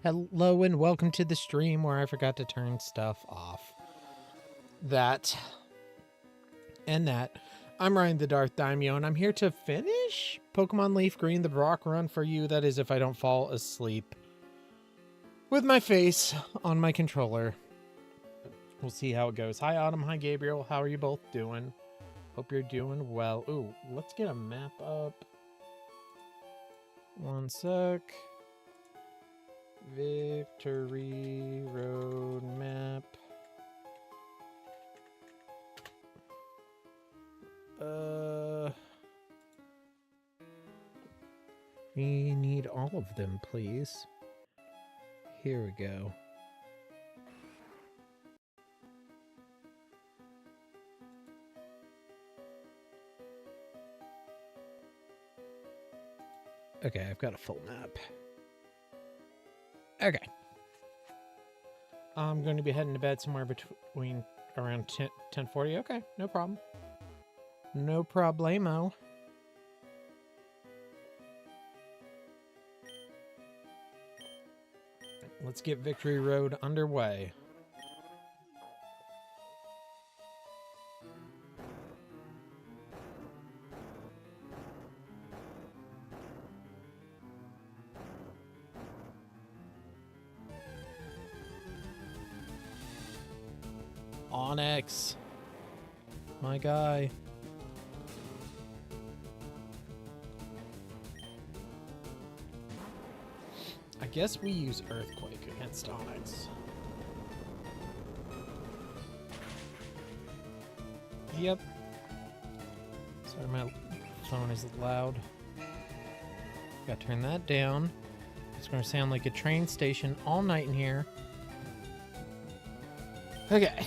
Hello and welcome to the stream where I forgot to turn stuff off. That and that. I'm Ryan the DarthDaimyo and I'm here to finish Pokemon LeafGreen, the rock run for you. That is if I don't fall asleep with my face on my controller. We'll see how it goes. Hi Autumn, hi Gabriel. How are you both doing? Hope you're doing well. Ooh, let's get a map up. One sec. Victory Road map. We need all of them, please. Here we go. Okay, I've got a full map. Okay. I'm going to be heading to bed somewhere between around 10:40. Okay, no problem. No problemo. Let's get Victory Road underway. Onix. My guy. I guess we use Earthquake against Onix. Yep. Sorry, my phone is loud. Gotta turn that down. It's gonna sound like a train station all night in here. Okay.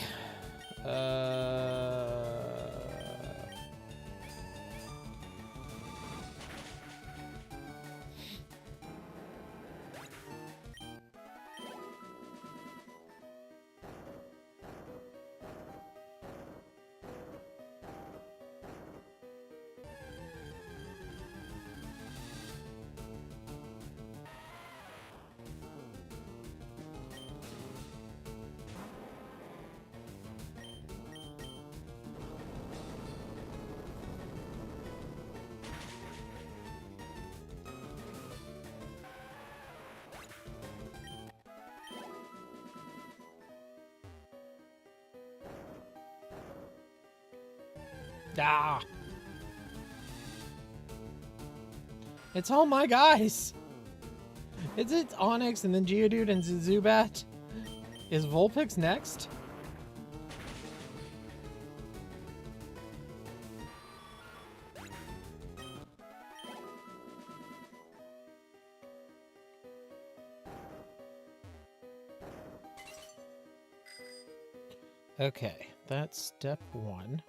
Ah! It's all my guys! It's Onix and then Geodude and Zubat. Is Vulpix next? Okay, that's step one.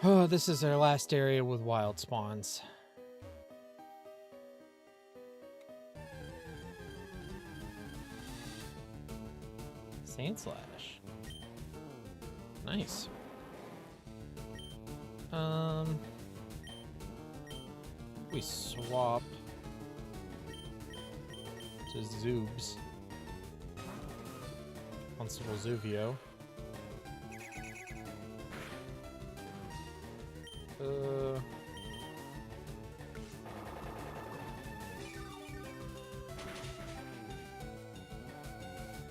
Oh, this is our last area with wild spawns. Sand Slash. Nice. We swap to Zoobs. Constable Zuvio.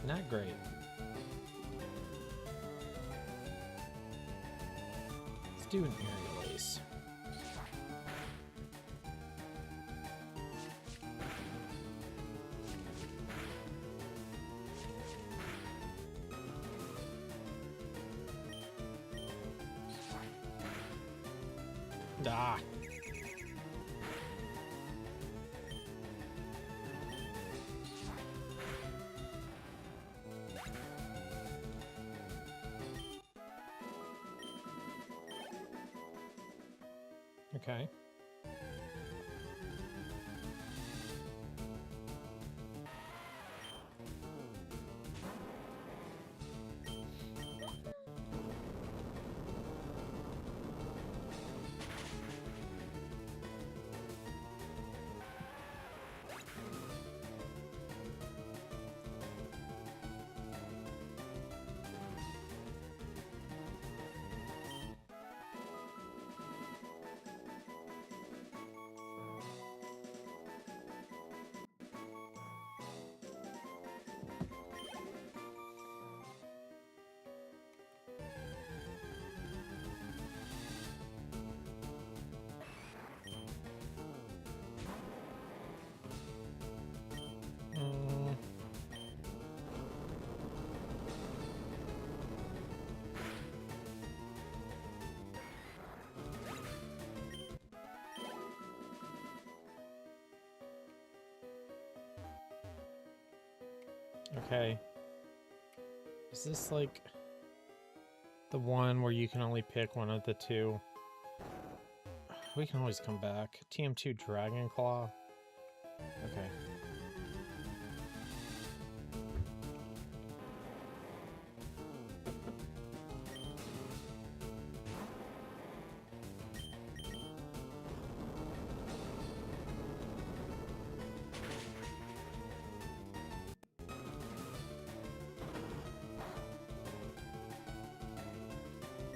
Not great. Let's do an aerial ace. Ah. Okay. Okay. Is this like the one where you can only pick one of the two? We can always come back. TM2 Dragon Claw. Okay.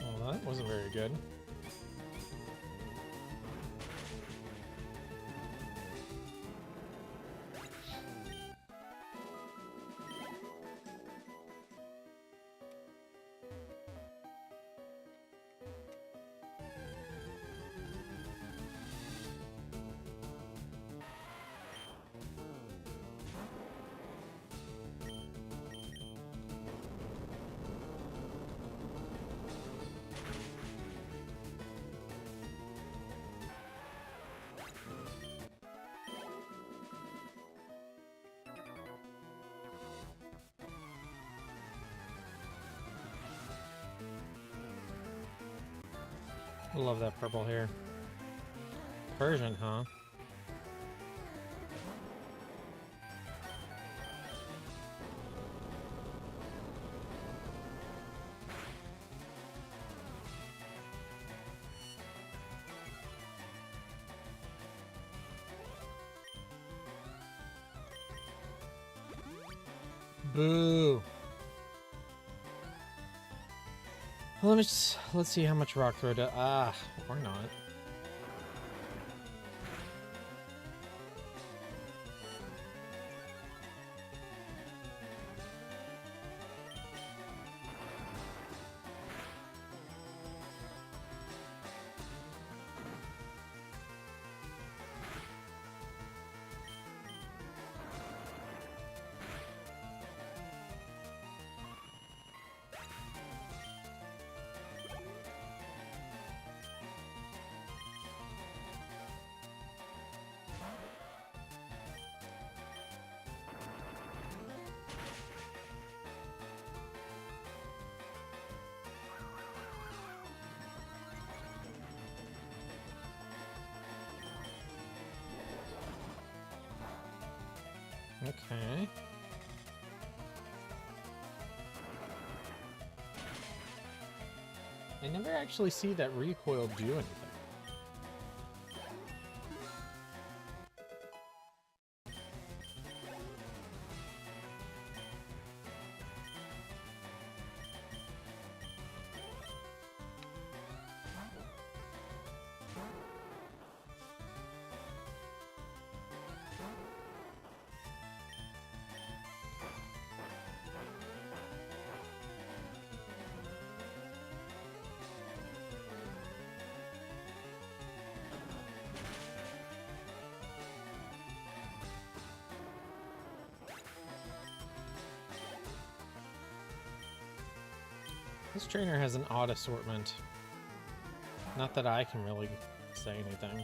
Well, that wasn't very good. I love that purple hair. Persian, huh? Boo. Well, let's see how much rock throw does. Ah, or not. Okay. I never actually see that recoil do anything. This trainer has an odd assortment. Not that I can really say anything.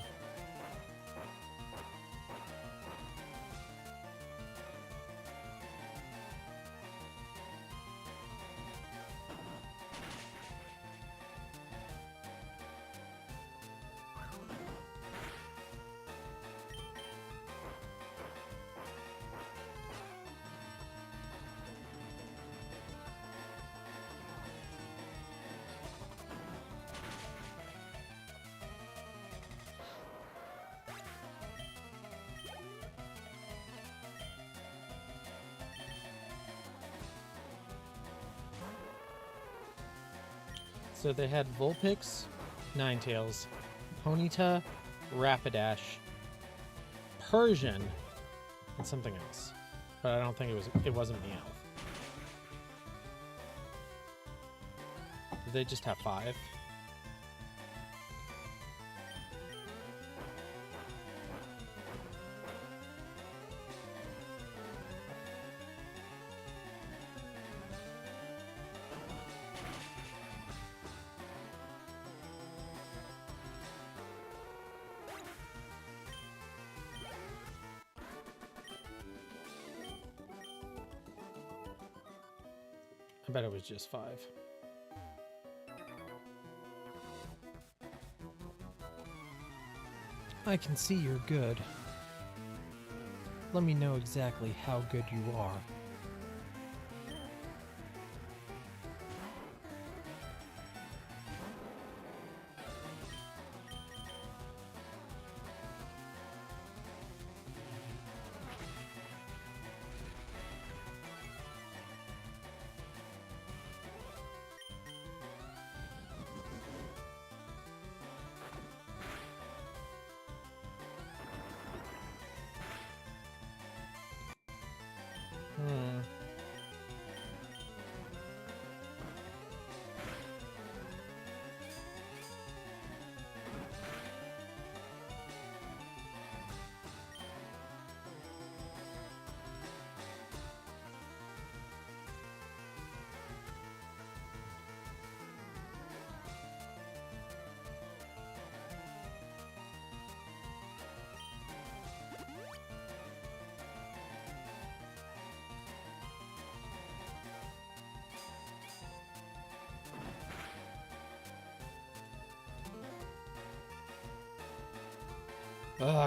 So they had Vulpix, Ninetales, Ponyta, Rapidash, Persian, and something else. But I don't think it wasn't Meowth. Did they just have 5? I bet it was just 5. I can see you're good. Let me know exactly how good you are.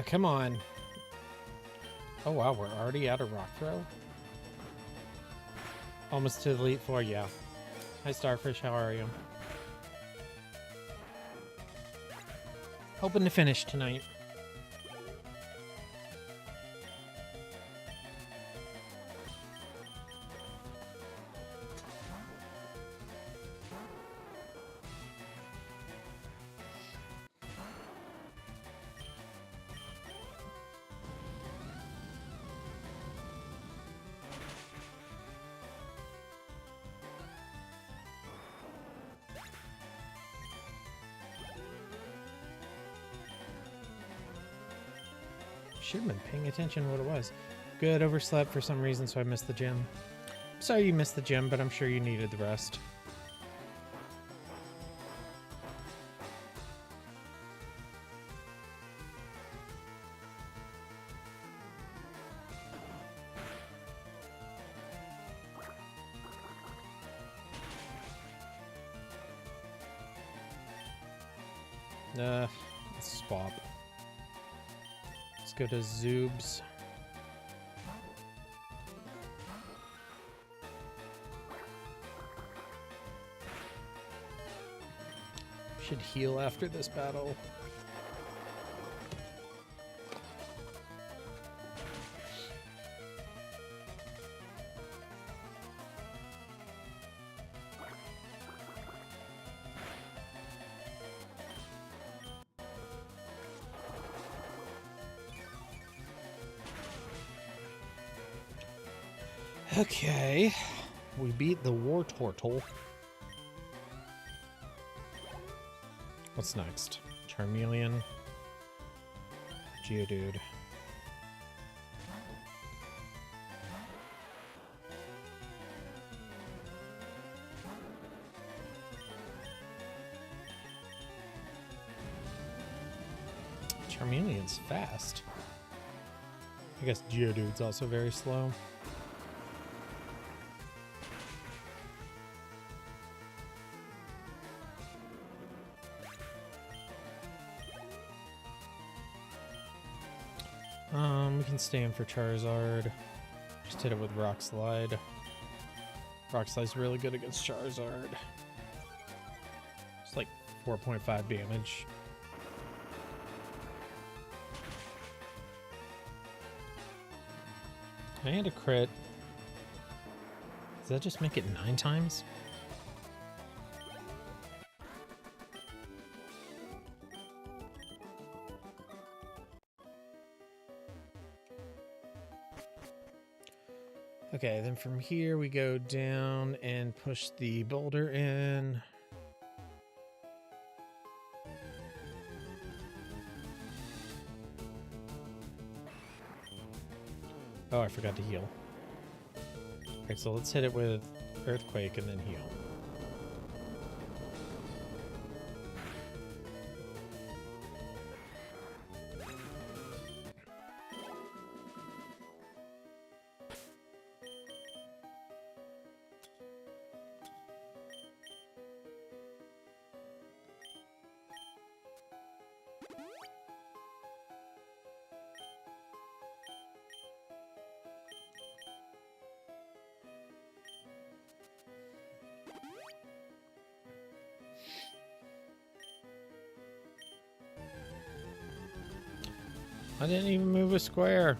Come on. Oh wow, we're already out of rock throw? Almost to the Elite Four, yeah. Hi Starfish, how are you? Hoping to finish tonight. Should have been paying attention to what it was. Good, overslept for some reason, so I missed the gym. Sorry you missed the gym, but I'm sure you needed the rest. Let's swap. Let's go to Zoobs. Should heal after this battle. Okay, we beat the War Turtle. What's next? Charmeleon, Geodude. Charmeleon's fast. I guess Geodude's also very slow. We can stay in for Charizard. Just hit it with Rock Slide. Rock Slide's really good against Charizard. It's like 4.5 damage. And a crit. Does that just make it 9 times? Okay, then from here we go down and push the boulder in. Oh, I forgot to heal. Alright, so let's hit it with Earthquake and then heal. I didn't even move a square.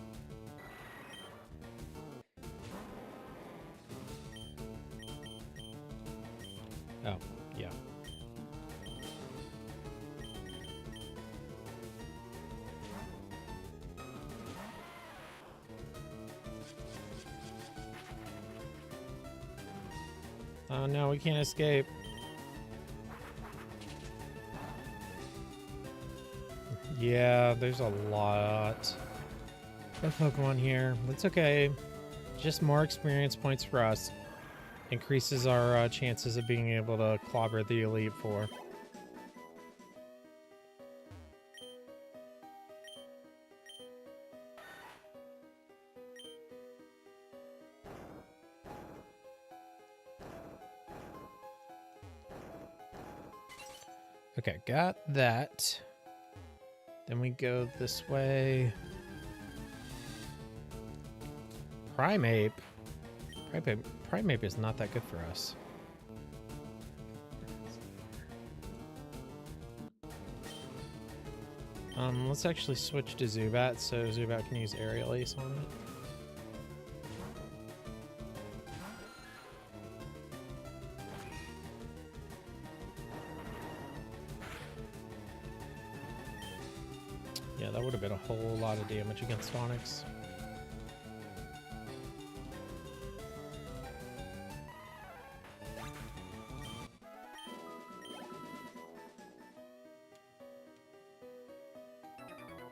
Oh, yeah. Oh no, we can't escape. Yeah, there's a lot of Pokemon here. That's okay. Just more experience points for us. Increases our chances of being able to clobber the Elite Four. Okay, got that. Then we go this way. Primeape. Primeape is not that good for us. Let's actually switch to Zubat so Zubat can use Aerial Ace on it. Yeah, that would have been a whole lot of damage against Onix.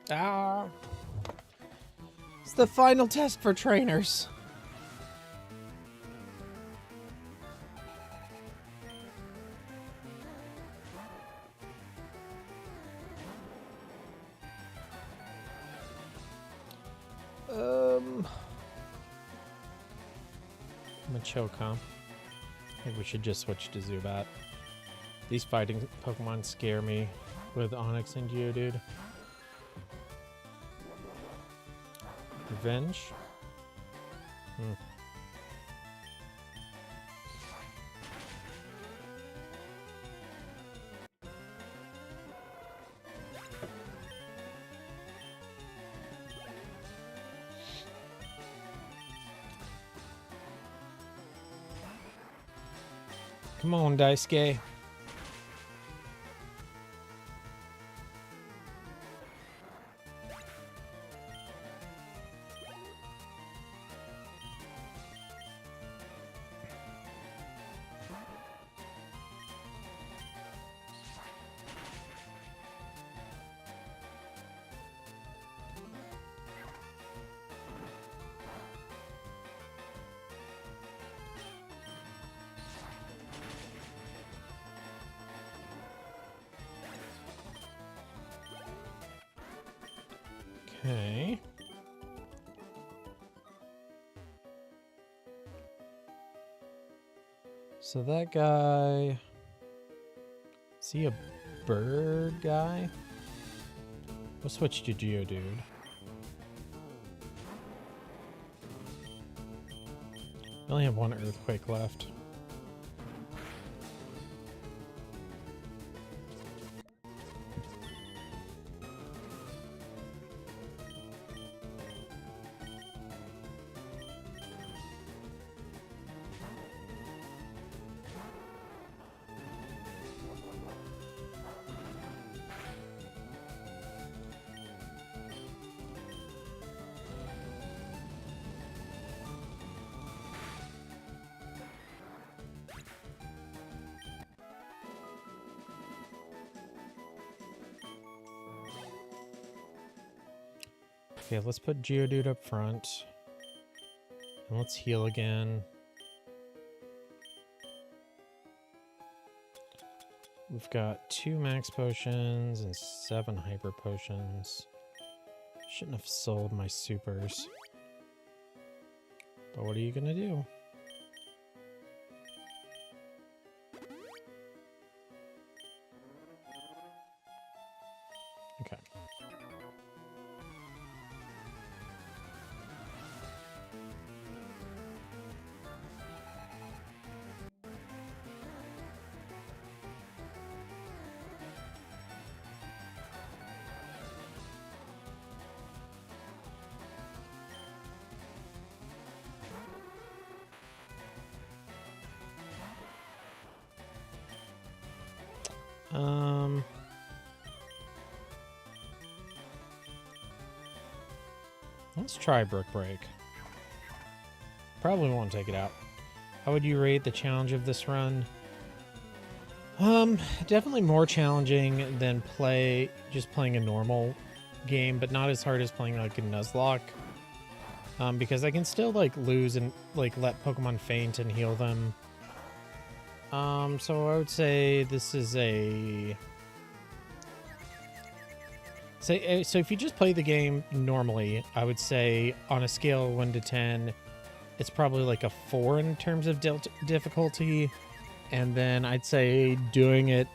Ah! It's the final test for trainers. Machoke, huh? I think we should just switch to Zubat. These fighting Pokemon scare me with Onix and Geodude. Revenge? Come on, Daisuke. Okay. So that guy... Is he a bird guy? We'll switch to Geodude. I only have one Earthquake left. Okay, let's put Geodude up front. And let's heal again. We've got 2 max potions and 7 hyper potions. Shouldn't have sold my supers. But what are you gonna do? Okay. Let's try Brick Break. Probably won't take it out. How would you rate the challenge of this run? Definitely more challenging than just playing a normal game, but not as hard as playing like a Nuzlocke. Because I can still like lose and like let Pokemon faint and heal them. So I would say this is a... So if you just play the game normally, I would say on a scale of 1 to 10, it's probably like a 4 in terms of difficulty. And then I'd say doing it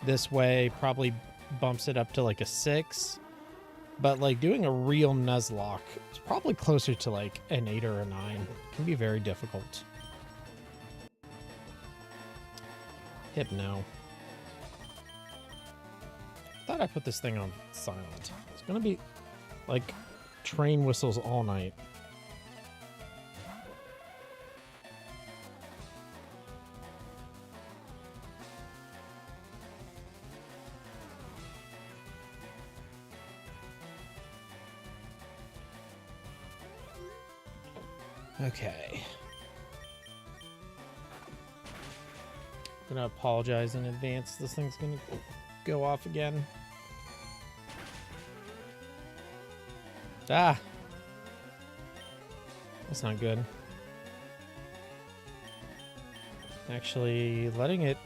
this way probably bumps it up to like a 6. But like doing a real Nuzlocke is probably closer to like an 8 or a 9. It can be very difficult. Hypno. Thought I put this thing on silent. It's gonna be like train whistles all night. Okay. I'm gonna apologize in advance. This thing's gonna go off again. Ah! That's not good. Actually, letting it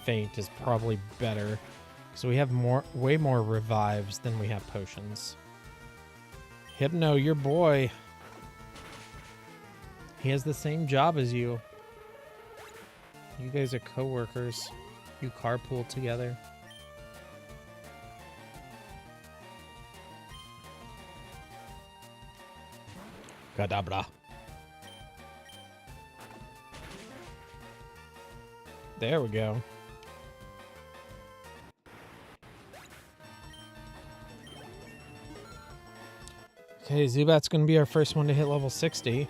faint is probably better. Because we have way more revives than we have potions. Hypno, your boy. He has the same job as you. You guys are co-workers. You carpool together. Kadabra. There we go. Okay, Zubat's going to be our first one to hit level 60.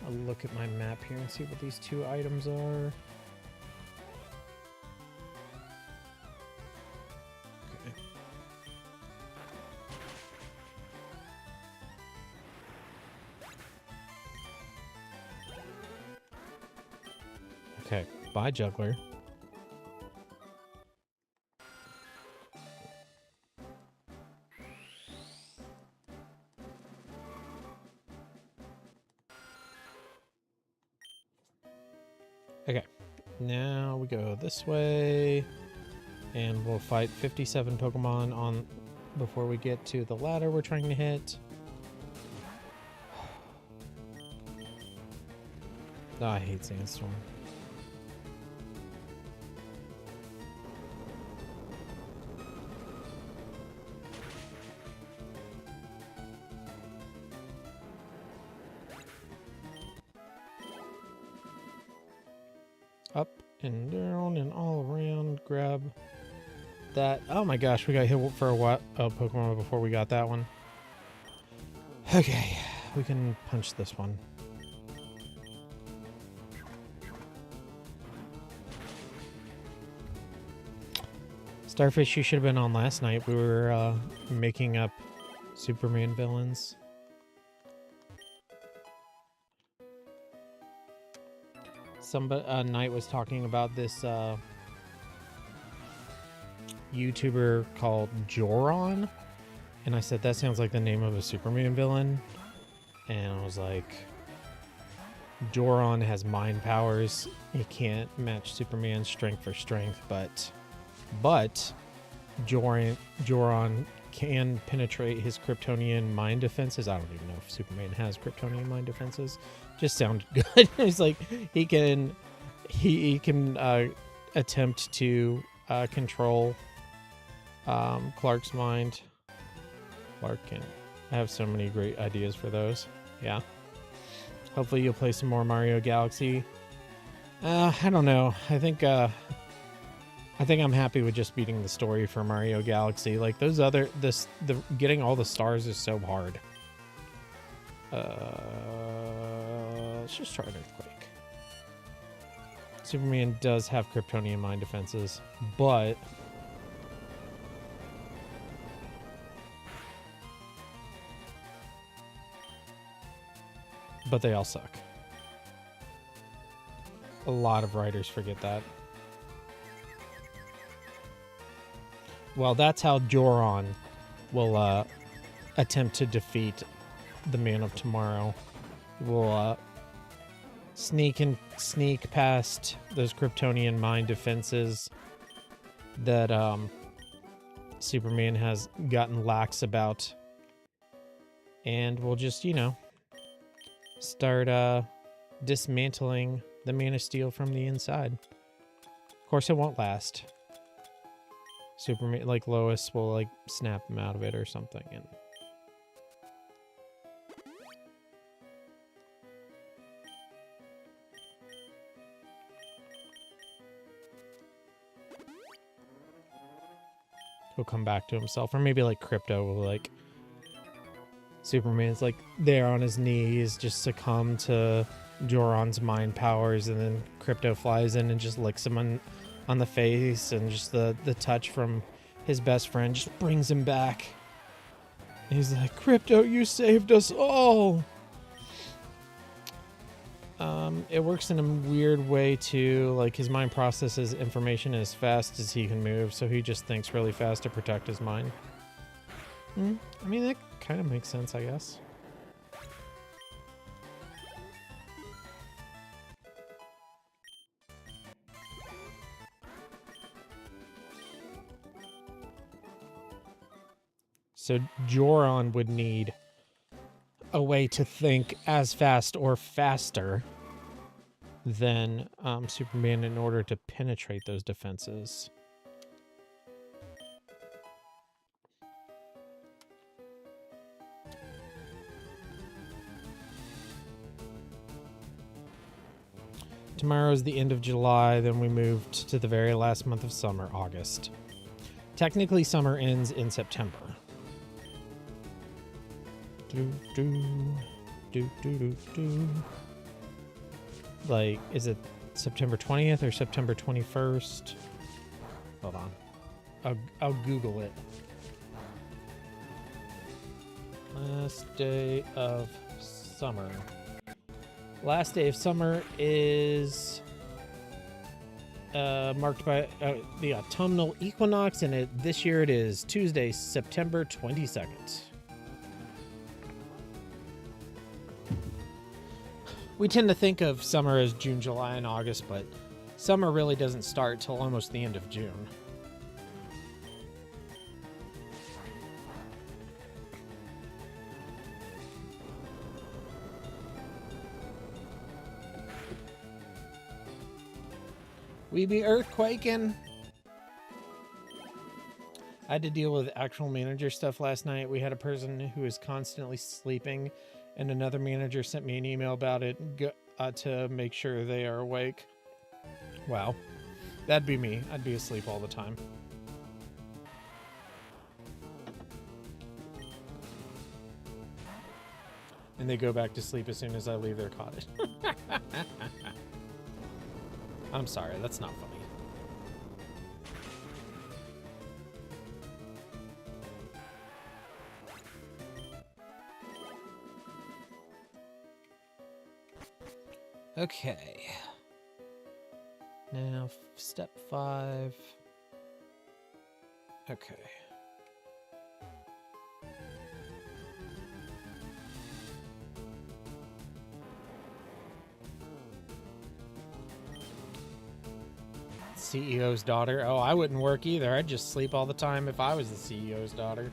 I'll look at my map here and see what these 2 items are. Okay, bye, Juggler. Okay, now we go this way, and we'll fight 57 Pokemon before we get to the ladder we're trying to hit. Oh, I hate Sandstorm. Up and down and all around. Grab that. Oh my gosh, we got hit for a Pokemon before we got that one. Okay, we can punch this one. Starfish, you should have been on last night. We were making up Superman villains. Knight was talking about this YouTuber called Joron, and I said that sounds like the name of a Superman villain, and I was like, Joron has mind powers. He can't match Superman's strength for strength, but Joron can penetrate his Kryptonian mind defenses. I don't even know if Superman has Kryptonian mind defenses. Just sounded good. It's like he can attempt to control Clark's mind. Clark can. I have so many great ideas for those. Yeah. Hopefully you'll play some more Mario Galaxy. I don't know. I think I'm happy with just beating the story for Mario Galaxy. Like those other the getting all the stars is so hard. Let's just try an earthquake. Superman does have Kryptonian mine defenses, but they all suck. A lot of writers forget that. Well, that's how Joron will attempt to defeat the Man of Tomorrow. He will sneak past those Kryptonian mine defenses that Superman has gotten lax about, and we'll just, you know, start dismantling the Man of Steel from the inside. Of course, it won't last. Superman, like Lois, will like snap him out of it or something, and he'll come back to himself. Or maybe like Crypto will, like, Superman's like there on his knees, just succumb to Joron's mind powers, and then Crypto flies in and just licks him on the face, and just the touch from his best friend just brings him back. And he's like, Crypto, you saved us all. It works in a weird way too. Like his mind processes information as fast as he can move, so he just thinks really fast to protect his mind. I mean, that kind of makes sense, I guess. So Joron would need a way to think as fast or faster than Superman in order to penetrate those defenses. Tomorrow's the end of July, then we moved to the very last month of summer, August. Technically, summer ends in September. Like, is it September 20th or September 21st? Hold on. I'll Google it. Last day of summer. Last day of summer is marked by the autumnal equinox, and this year it is Tuesday, September 22nd. We tend to think of summer as June, July, and August, but summer really doesn't start till almost the end of June. We be earthquaking. I had to deal with actual manager stuff last night. We had a person who was constantly sleeping, and another manager sent me an email about it to make sure they are awake. Wow. That'd be me. I'd be asleep all the time. And they go back to sleep as soon as I leave their cottage. I'm sorry, that's not funny. Okay. Now, step 5. Okay. CEO's daughter. Oh, I wouldn't work either. I'd just sleep all the time if I was the CEO's daughter.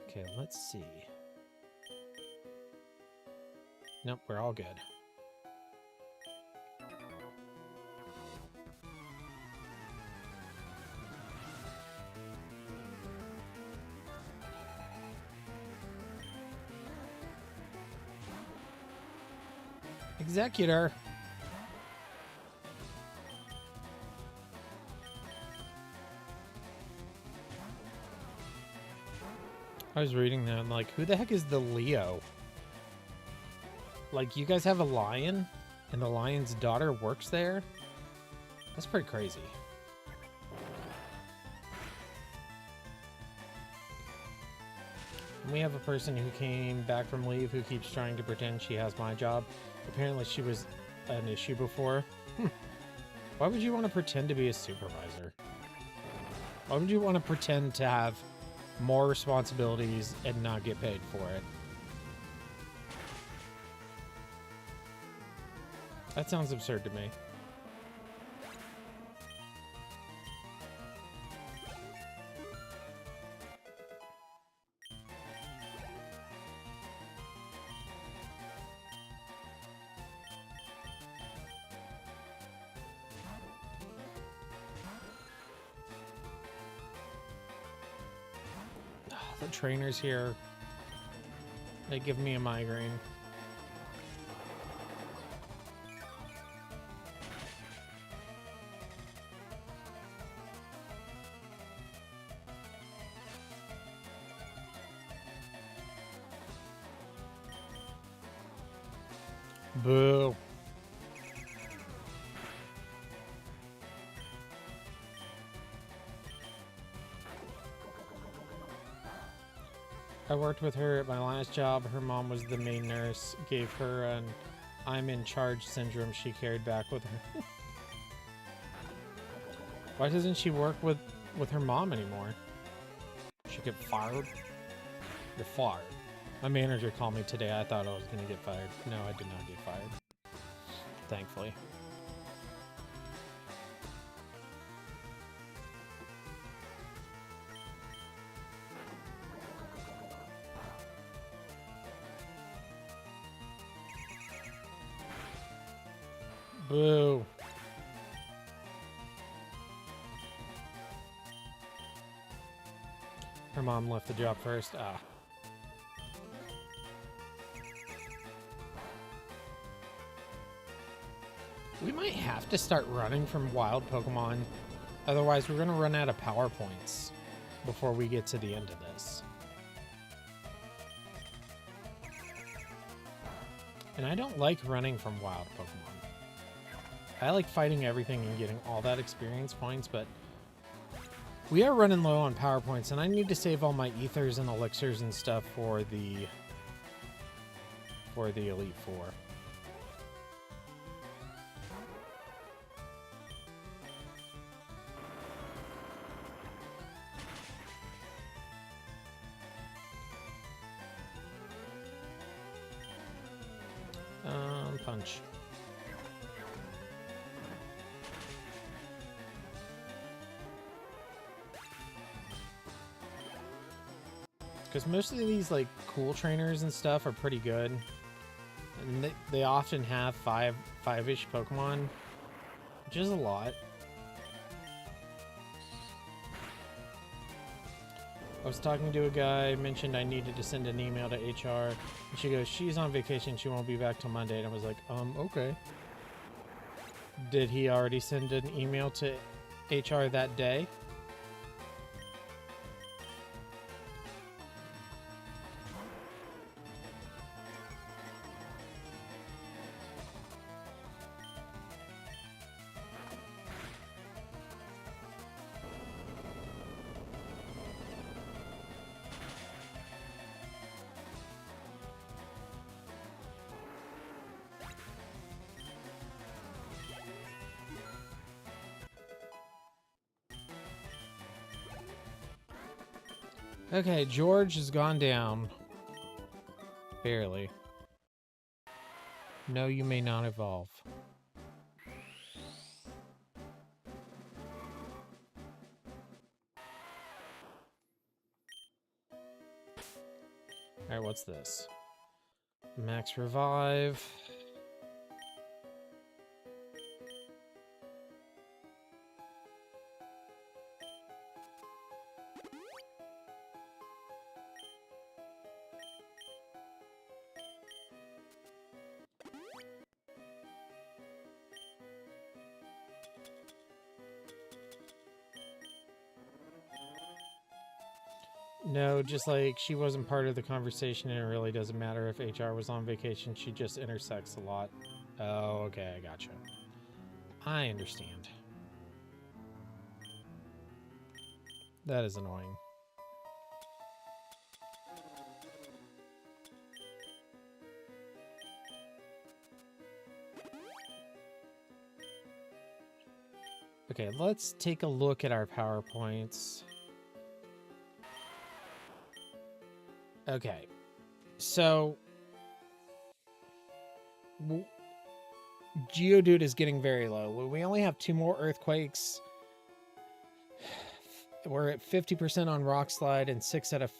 Okay, let's see. Nope, we're all good. Executor. I was reading that, I'm like, who the heck is the Leo? Like, you guys have a lion, and the lion's daughter works there? That's pretty crazy. And we have a person who came back from leave who keeps trying to pretend she has my job. Apparently she was an issue before. Why would you want to pretend to be a supervisor? Why would you want to pretend to have more responsibilities and not get paid for it? That sounds absurd to me. The trainers here, they give me a migraine. Boo. I worked with her at my last job. Her mom was the main nurse. Gave her an I'm in charge syndrome she carried back with her. Why doesn't she work with her mom anymore? She get fired? You're fired. My manager called me today. I thought I was going to get fired. No, I did not get fired. Thankfully. Boo. Her mom left the job first. Ah. We might have to start running from wild Pokemon. Otherwise, we're going to run out of power points before we get to the end of this. And I don't like running from wild Pokemon. I like fighting everything and getting all that experience points, but we are running low on power points, and I need to save all my ethers and elixirs and stuff for the Elite Four. Punch. Because most of these like cool trainers and stuff are pretty good, and they often have five-ish Pokemon, which is a lot. I was talking to a guy, mentioned I needed to send an email to HR, and she goes, she's on vacation, she won't be back till Monday, and I was like, okay. Did he already send an email to HR that day? Okay, George has gone down. Barely. No, you may not evolve. Alright, what's this? Max revive. No, just like she wasn't part of the conversation, and it really doesn't matter if HR was on vacation. She just intersects a lot. Oh, okay, I gotcha. I understand. That is annoying. Okay, let's take a look at our PowerPoints. Okay, so Geodude is getting very low. We only have 2 more earthquakes. We're at 50% on Rock Slide and 6 out of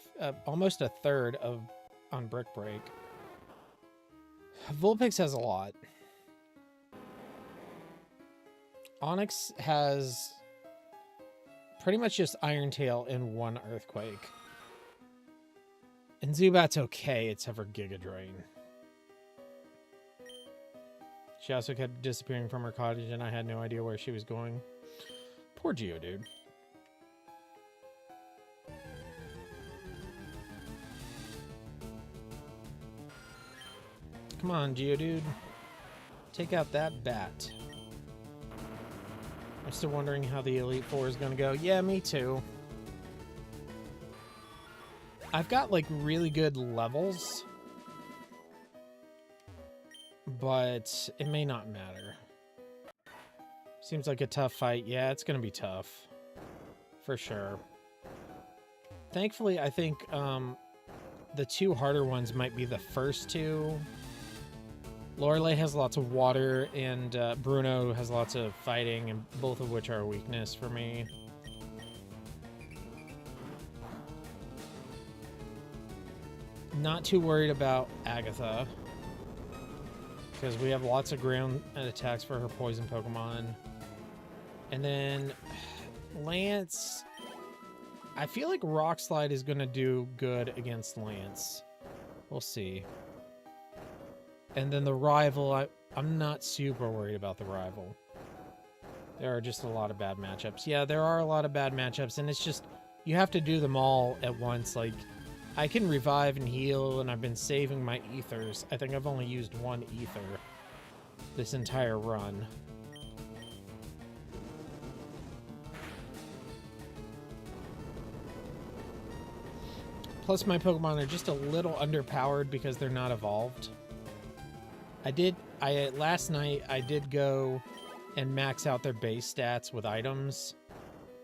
almost a third of on Brick Break. Vulpix has a lot. Onix has pretty much just Iron Tail and 1 earthquake. And Zubat's okay, except for Giga Drain. She also kept disappearing from her cottage, and I had no idea where she was going. Poor Geodude. Come on, Geodude. Take out that bat. I'm still wondering how the Elite Four is going to go. Yeah, me too. I've got, like, really good levels, but it may not matter. Seems like a tough fight. Yeah, it's going to be tough. For sure. Thankfully, I think the 2 harder ones might be the first 2. Lorelei has lots of water, and Bruno has lots of fighting, and both of which are a weakness for me. Not too worried about Agatha, because we have lots of ground attacks for her poison Pokemon. And then Lance, I feel like Rock Slide is going to do good against Lance. We'll see. And then the rival, I'm not super worried about the rival. There are just a lot of bad matchups. Yeah, there are a lot of bad matchups, and it's just, you have to do them all at once. Like, I can revive and heal, and I've been saving my ethers. I think I've only used 1 ether this entire run. Plus, my Pokemon are just a little underpowered because they're not evolved. Last night, I did go and max out their base stats with items,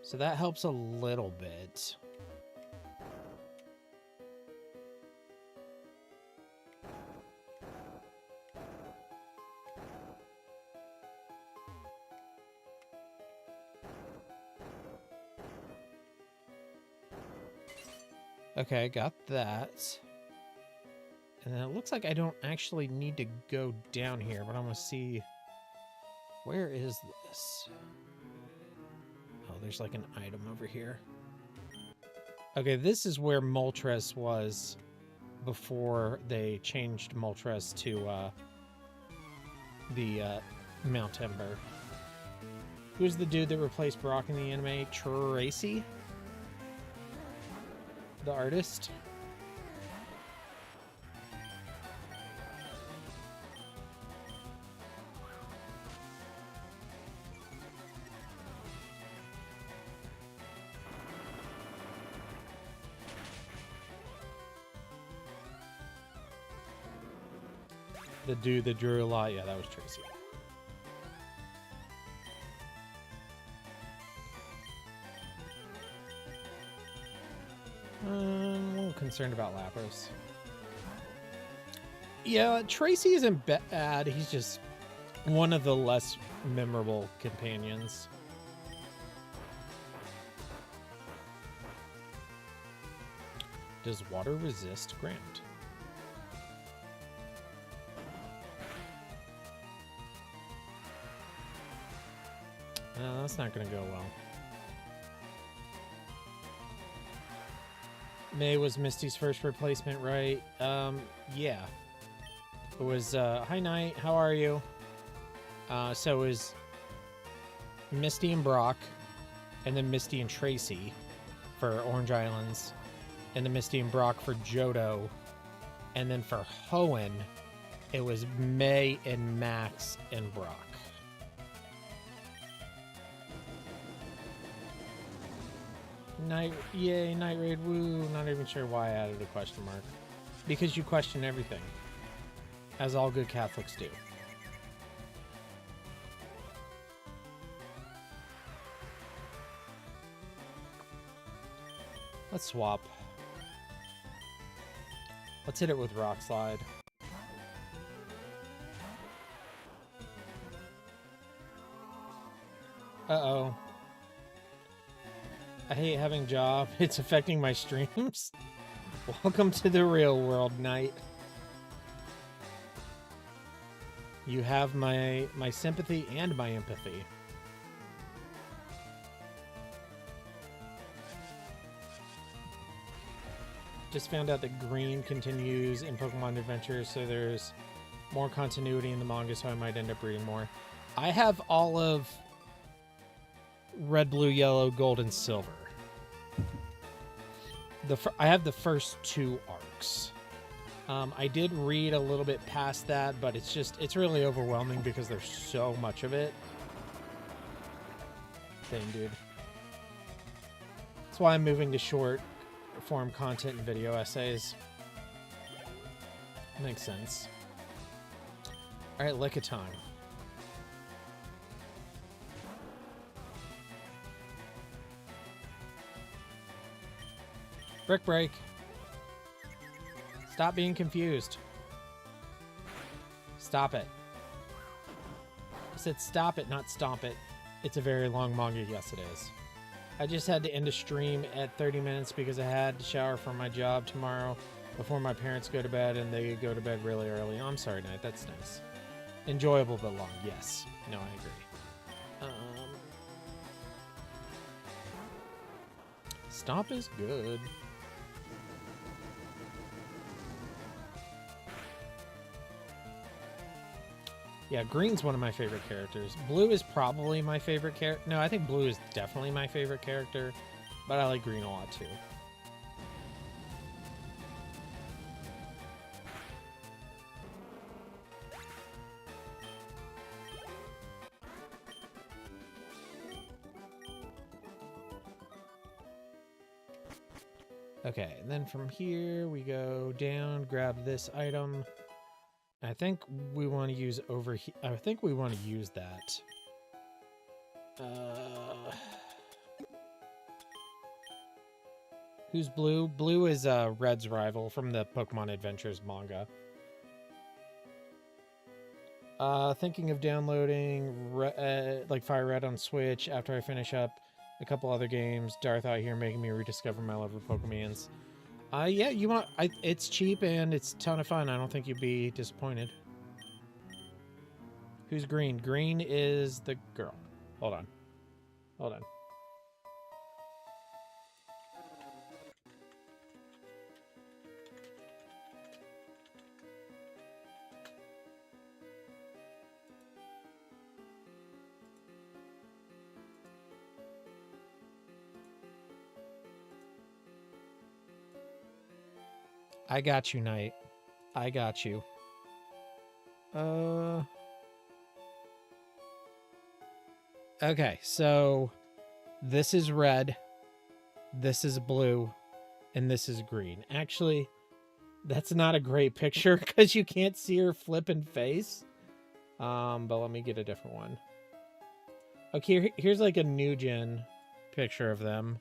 so that helps a little bit. Okay, got that. And then it looks like I don't actually need to go down here, but I'm going to see... Where is this? Oh, there's like an item over here. Okay, this is where Moltres was before they changed Moltres to the Mount Ember. Who's the dude that replaced Brock in the anime? Tracy? The artist? The dude that drew a lot? Yeah, that was Tracy. I'm a little concerned about Lapras. Yeah, Tracy isn't bad. He's just one of the less memorable companions. Does water resist ground? No, that's not gonna go well. May was Misty's first replacement, right? Yeah. It was, hi Knight, how are you? So it was Misty and Brock, and then Misty and Tracy for Orange Islands, and then Misty and Brock for Johto, and then for Hoenn, it was May and Max and Brock. Yay, Night Raid, woo. Not even sure why I added a question mark. Because you question everything. As all good Catholics do. Let's swap. Let's hit it with Rock Slide. Uh-oh. I hate having a job. It's affecting my streams. Welcome to the real world, Knight. You have my sympathy and my empathy. Just found out that green continues in Pokemon Adventures, so there's more continuity in the manga, so I might end up reading more. I have all of red, blue, yellow, gold, and silver. I have the first 2 arcs. I did read a little bit past that, but it's really overwhelming because there's so much of it. Dang, dude. That's why I'm moving to short form content and video essays. Makes sense. Alright, Lickitung. Brick Break. Stop being confused. Stop it. I said stop it, not stomp it. It's a very long manga. Yes, it is. I just had to end a stream at 30 minutes because I had to shower for my job tomorrow before my parents go to bed, and they go to bed really early. Oh, I'm sorry, Knight. That's nice. Enjoyable but long. Yes. No, I agree. Stomp is good. Yeah, green's one of my favorite characters. Blue is probably my favorite character. No, I think blue is definitely my favorite character, but I like green a lot too. Okay, and then from here we go down, grab this item. I think we want to use over here. I think we want to use that. Who's blue? Blue is Red's rival from the Pokemon Adventures manga. Thinking of downloading like Fire Red on Switch after I finish up a couple other games. Darth out here making me rediscover my love of Pokemons. Yeah, you want... it's cheap and it's a ton of fun. I don't think you'd be disappointed. Who's green? Green is the girl. Hold on. Hold on. I got you, Knight. I got you. Okay, so this is red, this is blue, and this is green. Actually, that's not a great picture because you can't see her flipping face. But let me get a different one. Okay, here's like a new gen picture of them.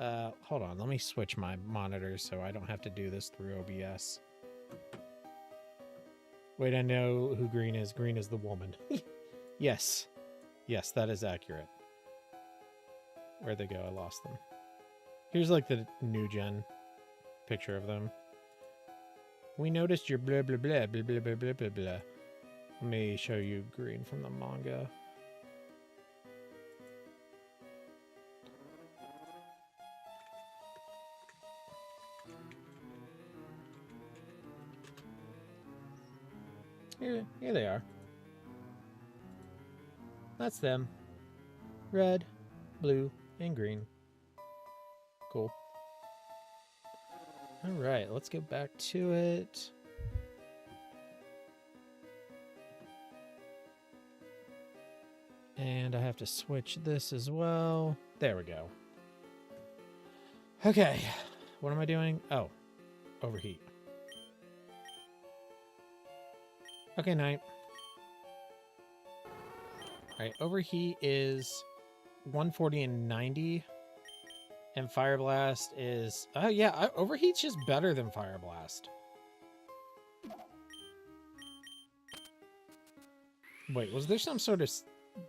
Hold on, let me switch my monitors so I don't have to do this through OBS. Wait, I know who green is. Green is the woman. Yes. Yes, that is accurate. Where'd they go? I lost them. Here's like the new gen picture of them. We noticed your blah blah blah blah blah blah blah blah blah. Let me show you green from the manga. Here they are. That's them. Red, blue, and green. Cool. Alright, let's get back to it. And I have to switch this as well. There we go. Okay, what am I doing? Oh, overheat. Okay, night. Alright, overheat is 140 and 90. And Fire Blast is... yeah, overheat's just better than Fire Blast. Wait, was there some sort of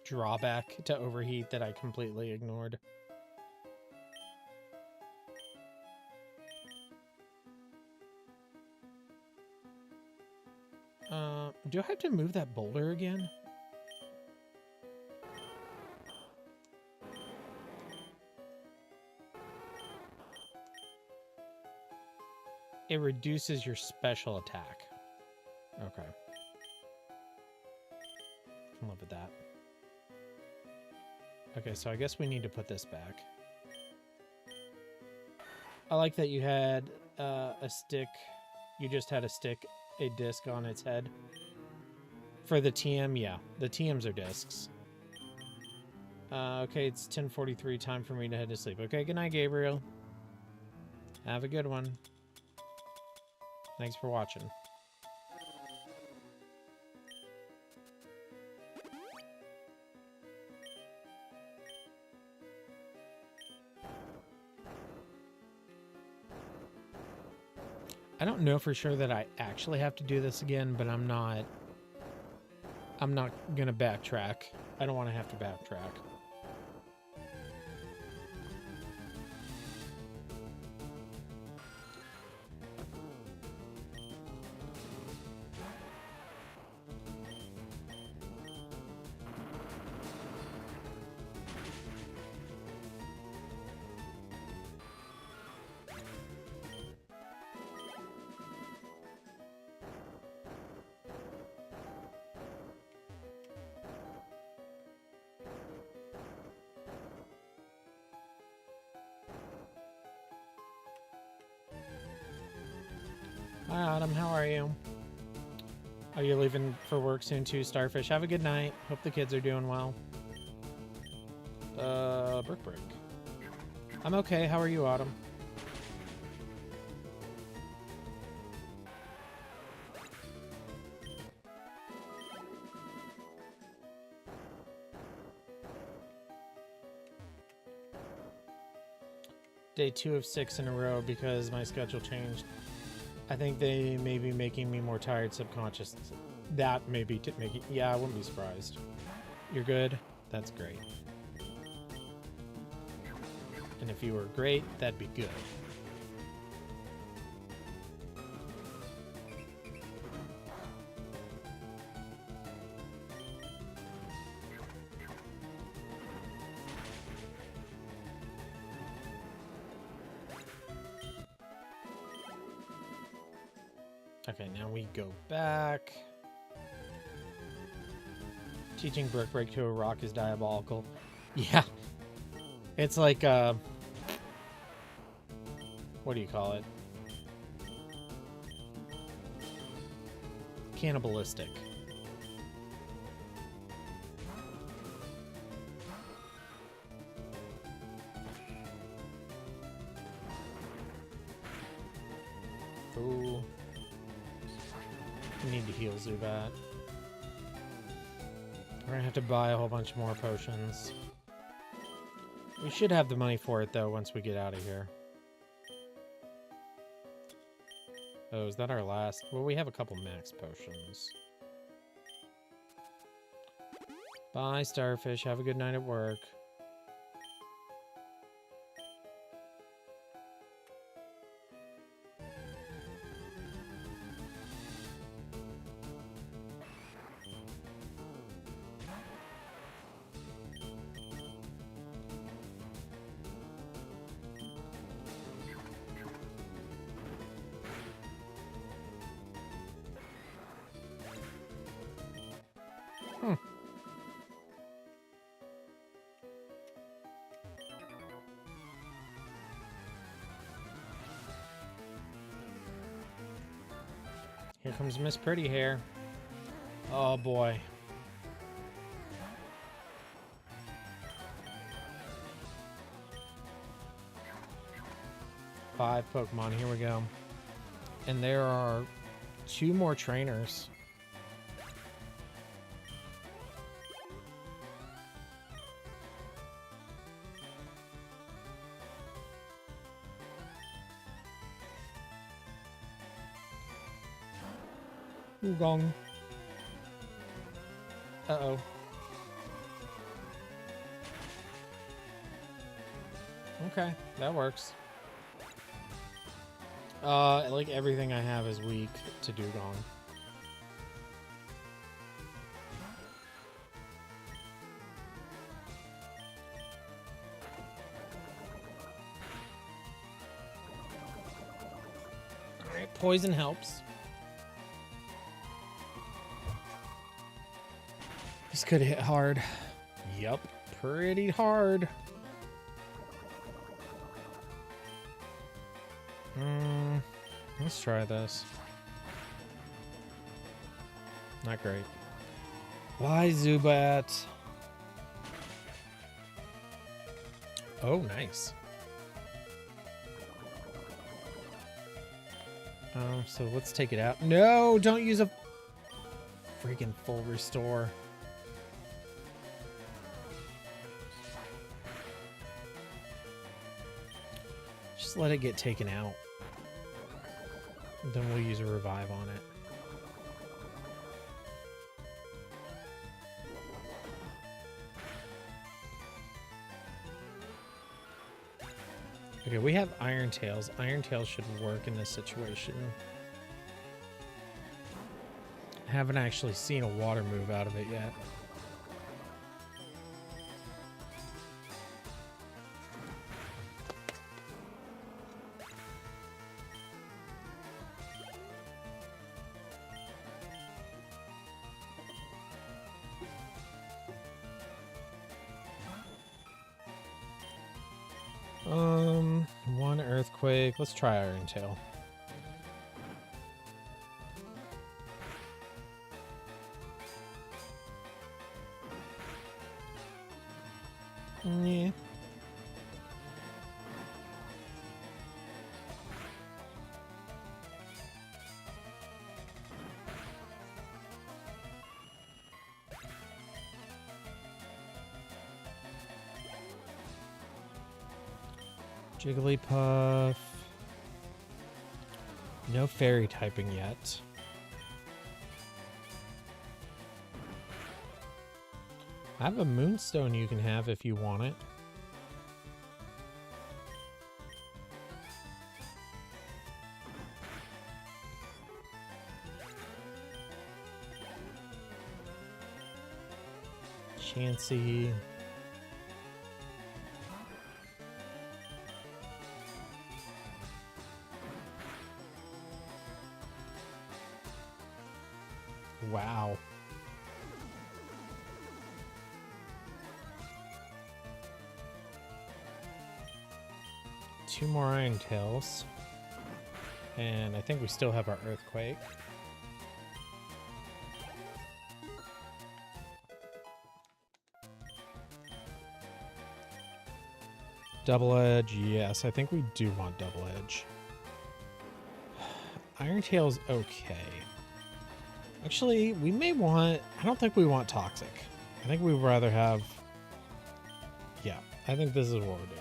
drawback to overheat that I completely ignored? Do I have to move that boulder again? It reduces your special attack. Okay. I'm in love with that. Okay, so I guess we need to put this back. I like that you had a stick. You just had a disc on its head. For the TM, yeah. The TMs are discs. Okay, it's 10:43. Time for me to head to sleep. Okay, good night, Gabriel. Have a good one. Thanks for watching. I don't know for sure that I actually have to do this again, but I'm not gonna backtrack. I don't want to have to backtrack. Hi, Autumn. How are you? Are you leaving for work soon too, Starfish? Have a good night. Hope the kids are doing well. Brick. I'm okay. How are you, Autumn? Day 2 of 6 in a row because my schedule changed. I think they may be making me more tired subconscious. That may be making... Yeah, I wouldn't be surprised. You're good? That's great. And if you were great, that'd be good. Okay, now we go back. Teaching Brick Break to a rock is diabolical. Yeah. It's like, what do you call it? Cannibalistic. Ooh. We need to heal Zubat. We're gonna have to buy a whole bunch more potions. We should have the money for it, though, once we get out of here. Oh, is that our last? Well, we have a couple max potions. Bye, Starfish. Have a good night at work. Here comes Miss Pretty Hair. Oh boy. Five Pokemon, here we go. And there are 2 more trainers. Gong. Uh-oh. Okay, that works. Like everything I have is weak to Dugong. Alright, poison helps. This could hit hard. Yup, pretty hard. Let's try this. Not great. Why Zubat? Oh, nice. So let's take it out. No, don't use a freaking full restore. Just let it get taken out. Then we'll use a revive on it. Okay, we have Iron Tails. Iron Tails should work in this situation. I haven't actually seen a water move out of it yet. One Earthquake. Let's try Iron Tail. Yeah. Jigglypuff. No fairy typing yet. I have a Moonstone you can have if you want it. Chansey. Wow. Two more Iron Tails. And I think we still have our Earthquake. Double Edge, yes, I think we do want Double Edge. Iron Tail's okay. Actually, we may want... I don't think we want Toxic. I think we'd rather have... Yeah, I think this is what we're doing.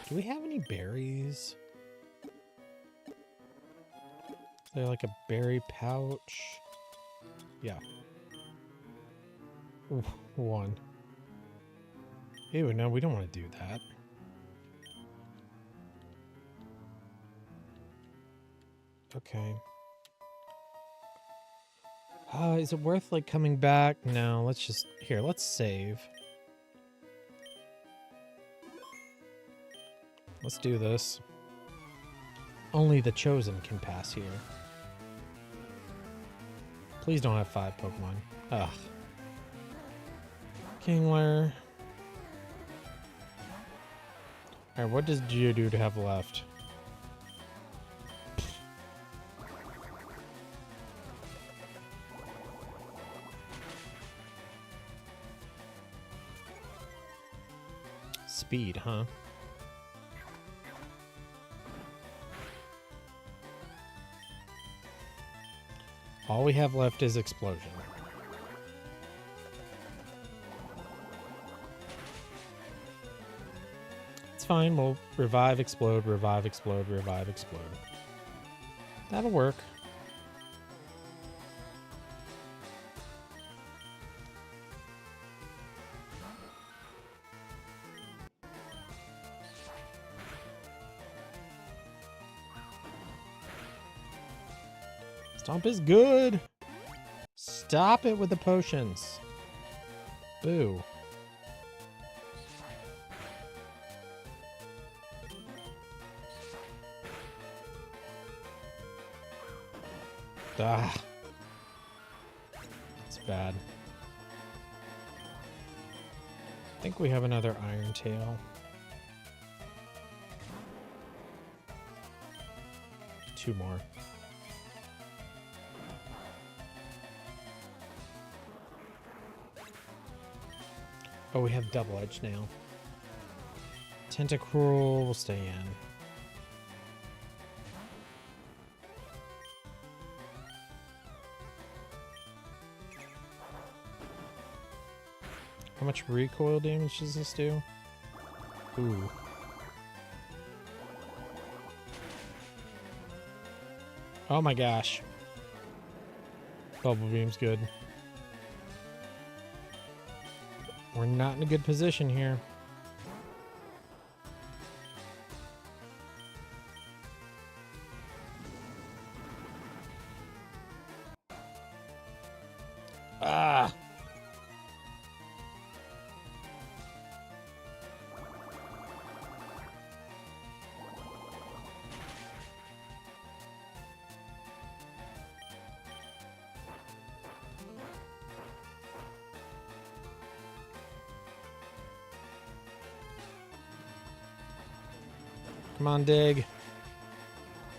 Do we have any berries? Is there like a berry pouch? Yeah. Ooh, one. Ew, no, we don't want to do that. Okay. Is it worth, like, coming back? No, let's just... Here, let's save. Let's do this. Only the chosen can pass here. Please don't have 5 Pokemon. Ugh. Kingler. Alright, what does Geodude have left? Speed, huh? All we have left is Explosion. It's fine, we'll revive, explode, revive, explode, revive, explode. That'll work. Stomp is good. Stop it with the potions. Boo. Ah. It's bad. I think we have another Iron Tail. Two more. Oh, we have Double Edge now. Tentacruel will stay in. How much recoil damage does this do? Ooh. Oh my gosh. Bubble Beam's good. We're not in a good position here. Ah! Come on, dig.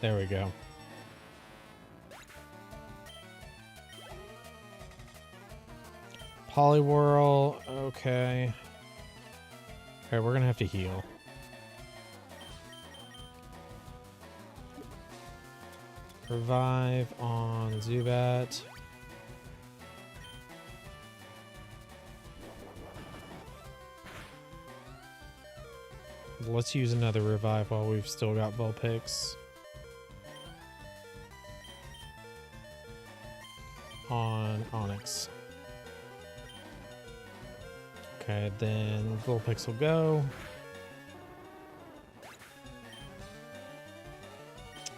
There we go. Poliwhirl, okay. Alright, we're gonna have to heal. Revive on Zubat. Let's use another revive while we've still got Vulpix. On Onix. Okay, then Vulpix will go.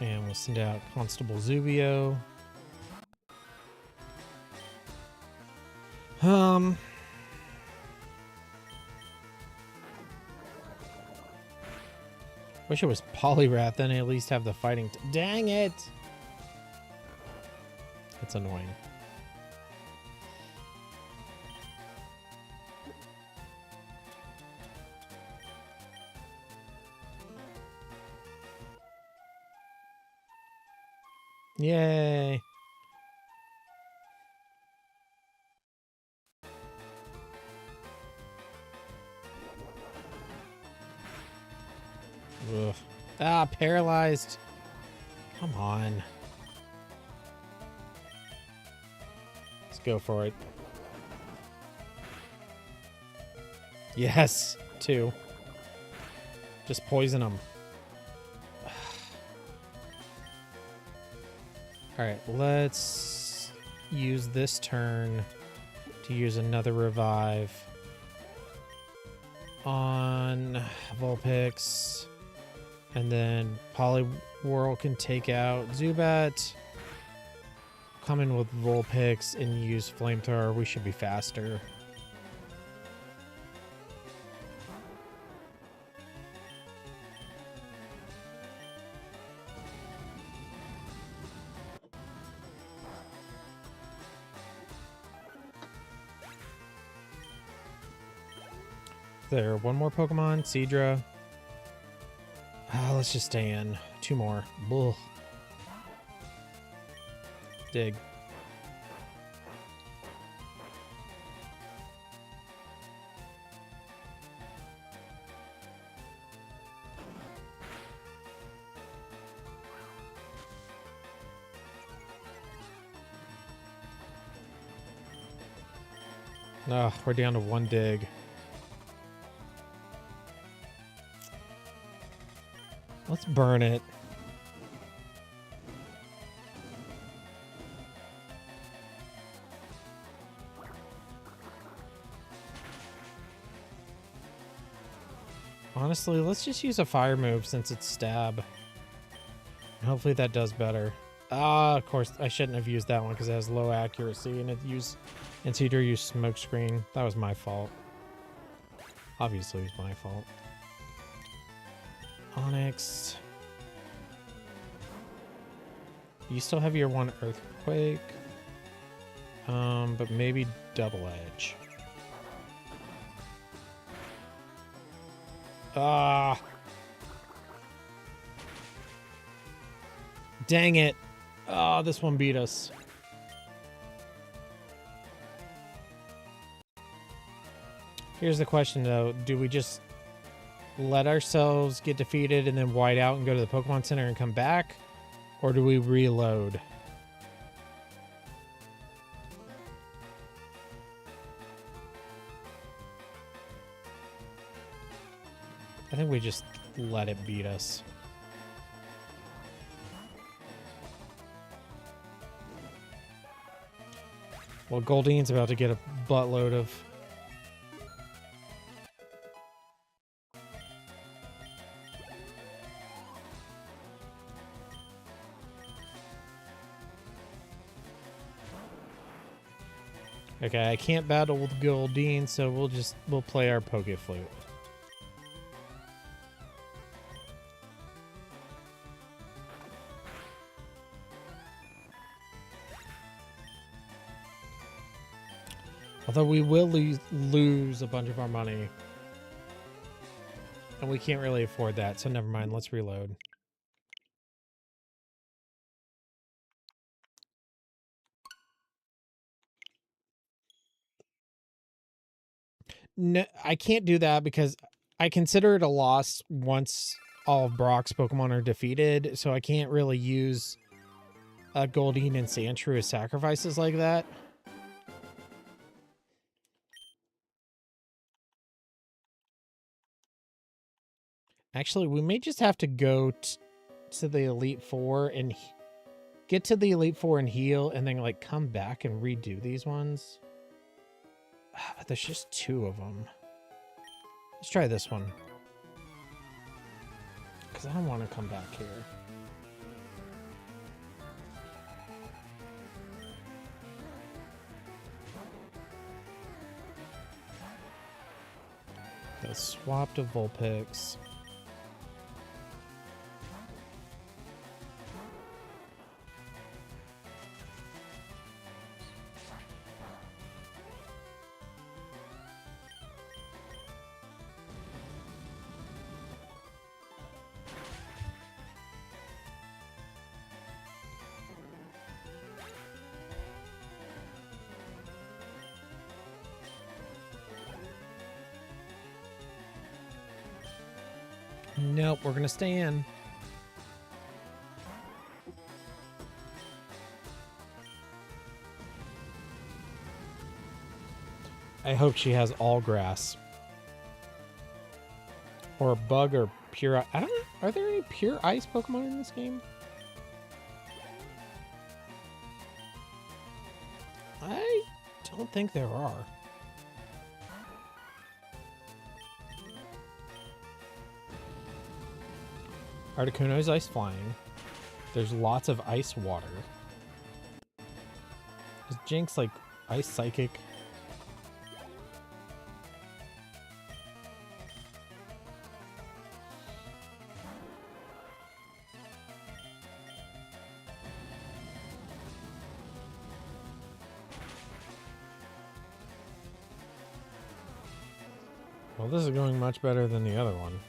And we'll send out Constable Zubio. Wish it was Poliwrath, then at least have the fighting. Dang it! That's annoying. Yay! Ugh. Ah, paralyzed. Come on. Let's go for it. Yes, 2. Just poison them. Alright, let's use this turn to use another revive on Vulpix. And then Poliwhirl can take out Zubat. Come in with Vulpix and use Flamethrower. We should be faster. There, one more Pokemon, Seadra. Let's just stay in. Two more. Bull. Dig. Oh, we're down to one dig. Let's burn it. Honestly, let's just use a fire move since it's stab. Hopefully that does better. Ah, of course, I shouldn't have used that one because it has low accuracy and Seadra used smoke screen. That was my fault. Obviously, it was my fault. Onix. You still have your one Earthquake. But maybe Double Edge. Ah. Dang it. Oh, this one beat us. Here's the question, though. Do we just let ourselves get defeated and then white out and go to the Pokemon Center and come back? Or do we reload? I think we just let it beat us. Well, Goldine's about to get a buttload of... Okay, I can't battle with Goldeen, so we'll play our Pokeflute. Although we will lose a bunch of our money. And we can't really afford that, so never mind, let's reload. No, I can't do that because I consider it a loss once all of Brock's Pokemon are defeated, so I can't really use Goldeen and Sandshrew as sacrifices like that. Actually, we may just have to go to the Elite Four and get to the Elite Four and heal, and then like come back and redo these ones. But there's just two of them. Let's try this one. Because I don't want to come back here. Let's swap to Vulpix. Nope, we're gonna stay in. I hope she has all grass. Or bug or pure... I don't know. Are there any pure ice Pokemon in this game? I don't think there are. Articuno's ice flying. There's lots of ice water. Is Jinx like ice psychic? Well, this is going much better than the other one.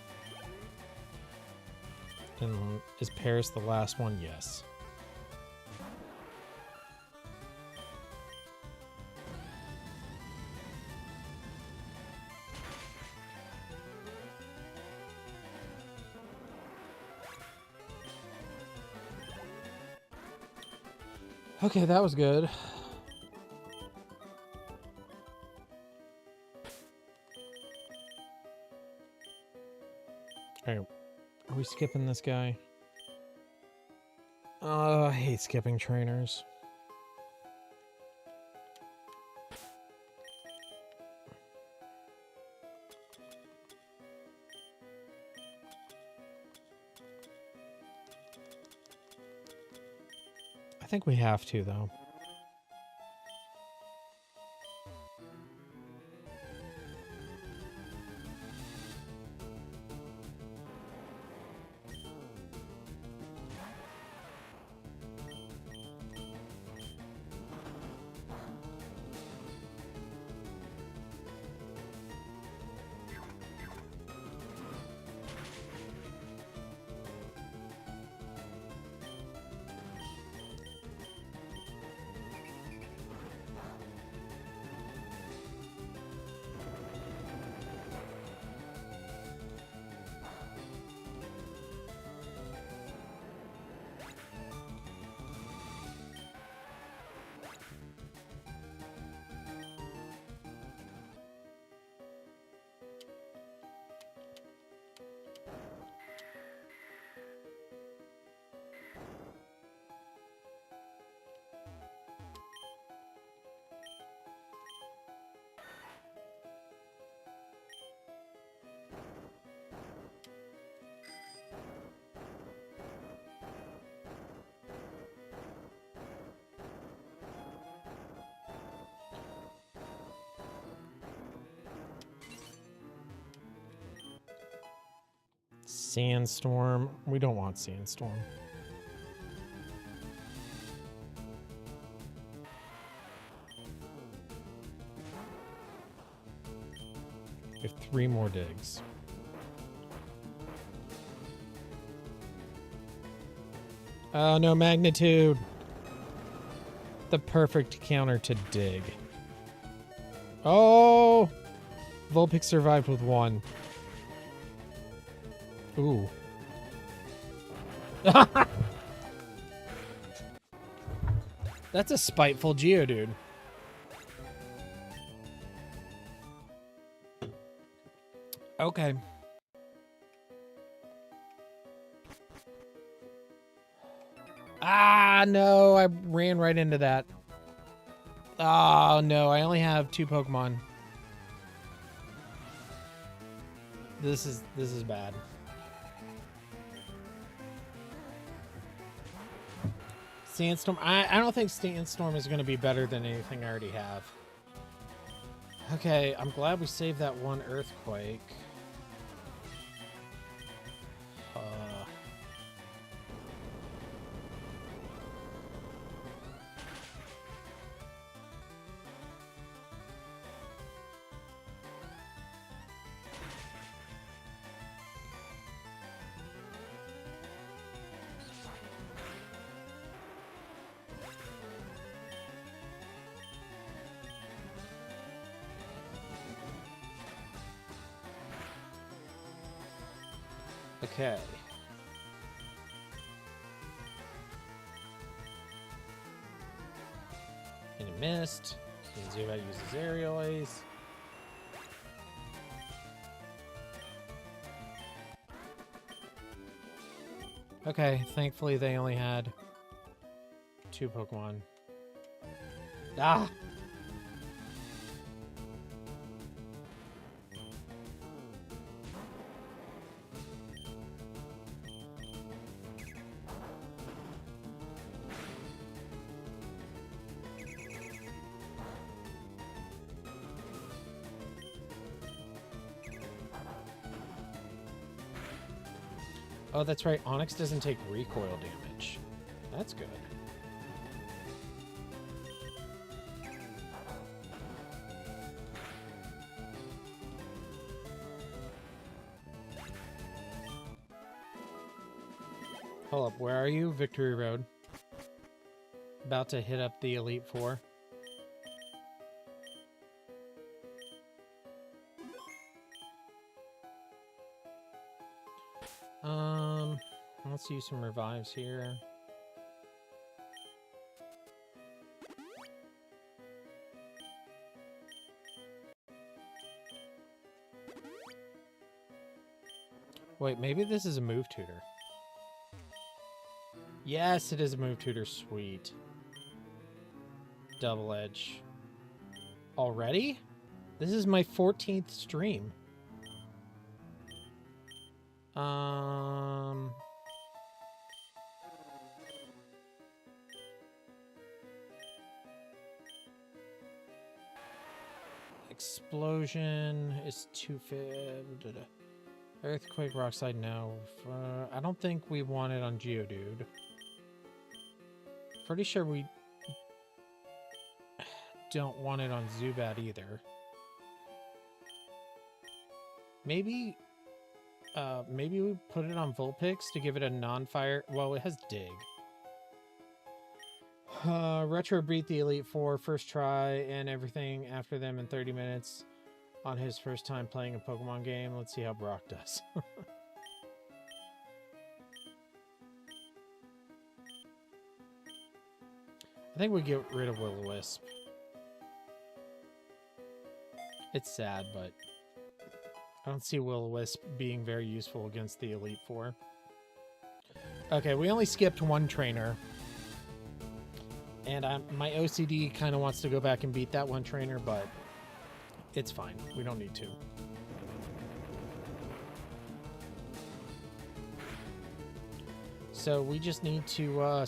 And is Paris the last one? Yes. Okay, that was good. Alright, are we skipping this guy? Oh, I hate skipping trainers. I think we have to, though. Sandstorm. We don't want Sandstorm. We have 3 more digs. Oh, no magnitude. The perfect counter to dig. Oh! Vulpix survived with 1. Ooh. That's a spiteful Geodude. Okay. Ah, no, I ran right into that. Oh, no, I only have 2 Pokemon. This is bad. Sandstorm. I don't think Sandstorm is going to be better than anything I already have. Okay, I'm glad we saved that one Earthquake. Okay. And it missed. And Zubat uses Aerial Ace. Okay, thankfully they only had 2 Pokemon. Ah! Oh, that's right. Onix doesn't take recoil damage. That's good. Hold up. Where are you? Victory Road. About to hit up the Elite Four. Let's use some revives here. Wait, maybe this is a move tutor. Yes, it is a move tutor. Sweet. Double edge. Already? This is my 14th stream. Explosion is 250. Earthquake, Rockslide, no. I don't think we want it on Geodude. Pretty sure we don't want it on Zubat either. Maybe we put it on Vulpix to give it a non-fire. Well, it has Dig. Retro beat the Elite Four first try and everything after them in 30 minutes on his first time playing a Pokemon game. Let's see how Brock does. I think we get rid of Will-O-Wisp. It's sad, but I don't see Will-O-Wisp being very useful against the Elite Four. Okay, we only skipped one trainer. And my OCD kind of wants to go back and beat that one trainer, but it's fine. We don't need to. So we just need to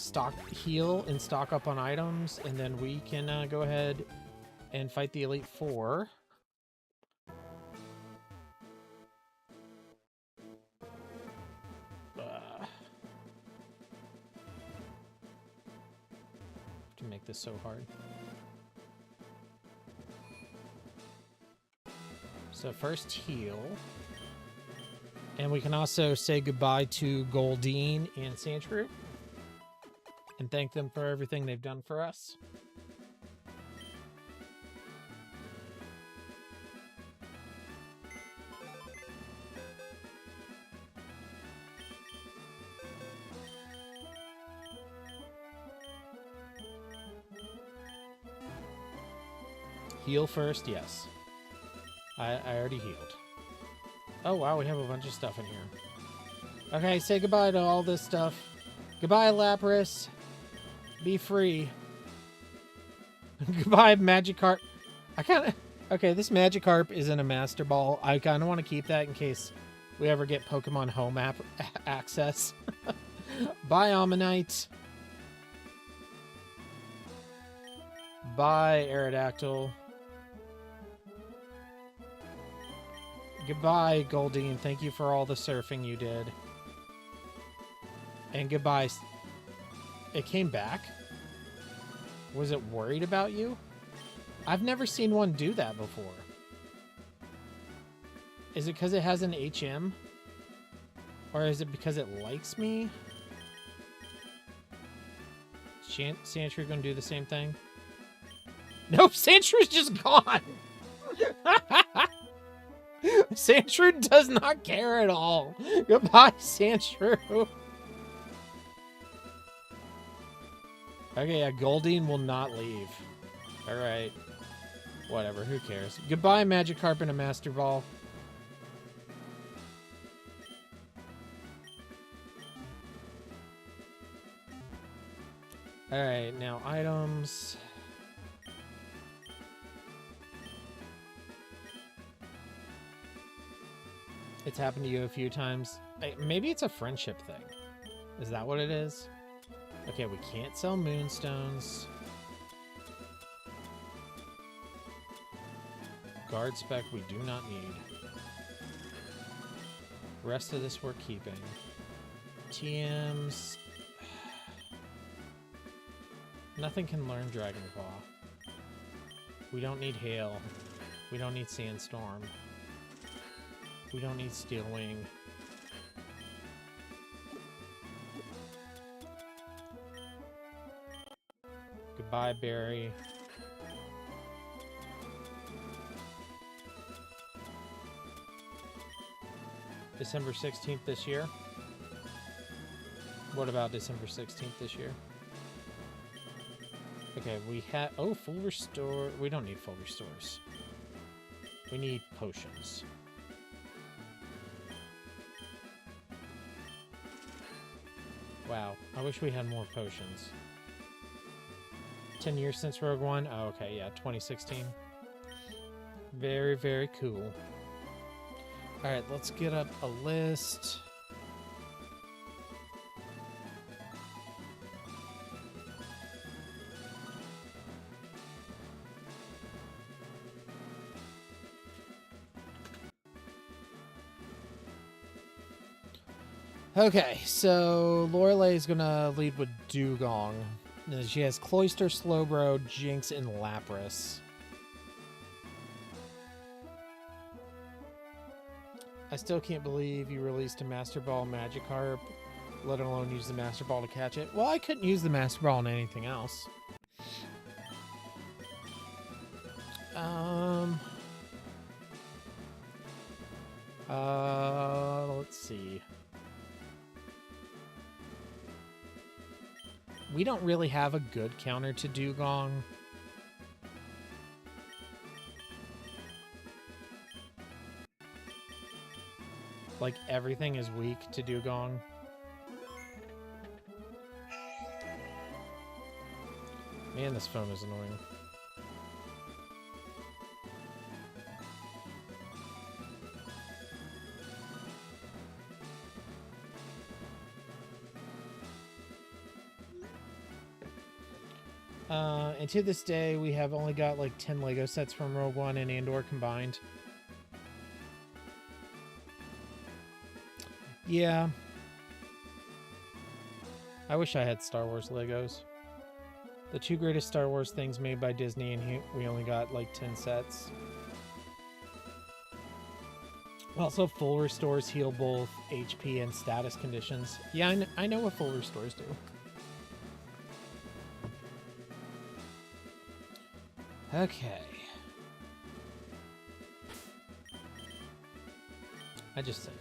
heal and stock up on items, and then we can go ahead and fight the Elite Four. To make this so hard. So first heal. And we can also say goodbye to Goldeen and Sandshrew and thank them for everything they've done for us. Heal first, yes. I already healed. Oh wow, we have a bunch of stuff in here. Okay, say goodbye to all this stuff. Goodbye, Lapras. Be free. Goodbye, Magikarp. Okay, this Magikarp is in a Master Ball. I kind of want to keep that in case we ever get Pokemon Home app access. Bye, Ammonite. Bye, Aerodactyl. Goodbye, Goldeen. Thank you for all the surfing you did. And goodbye. It came back? Was it worried about you? I've never seen one do that before. Is it because it has an HM? Or is it because it likes me? Sandshrew gonna do the same thing? Nope, Sandshrews just gone! Sandshrew does not care at all. Goodbye, Sandshrew. Okay, yeah, Goldeen will not leave. Alright. Whatever, who cares? Goodbye, Magikarp and a Master Ball. Alright, now items. It's happened to you a few times. Maybe it's a friendship thing. Is that what it is? Okay, we can't sell Moonstones. Guard spec we do not need. Rest of this we're keeping. TMs. Nothing can learn Dragon Claw. We don't need Hail. We don't need Sandstorm. We don't need Steel Wing. Goodbye, Barry. December 16th this year? What about December 16th this year? Okay, we had... Oh, full restore. We don't need full restores. We need potions. Wow, I wish we had more potions. 10 years since Rogue One? Oh, okay, yeah, 2016. Very, very cool. Alright, let's get up a list. Okay, so Lorelei is going to lead with Dugong. She has Cloyster, Slowbro, Jinx, and Lapras. I still can't believe you released a Master Ball Magikarp, let alone use the Master Ball to catch it. Well, I couldn't use the Master Ball on anything else. Let's see. We don't really have a good counter to Dugong. Like, everything is weak to Dugong. Man, this phone is annoying. And to this day, we have only got like 10 Lego sets from Rogue One and Andor combined. Yeah. I wish I had Star Wars Legos. The two greatest Star Wars things made by Disney, and we only got like 10 sets. Also, full restores heal both HP and status conditions. Yeah, I know what full restores do. Okay. I just saved.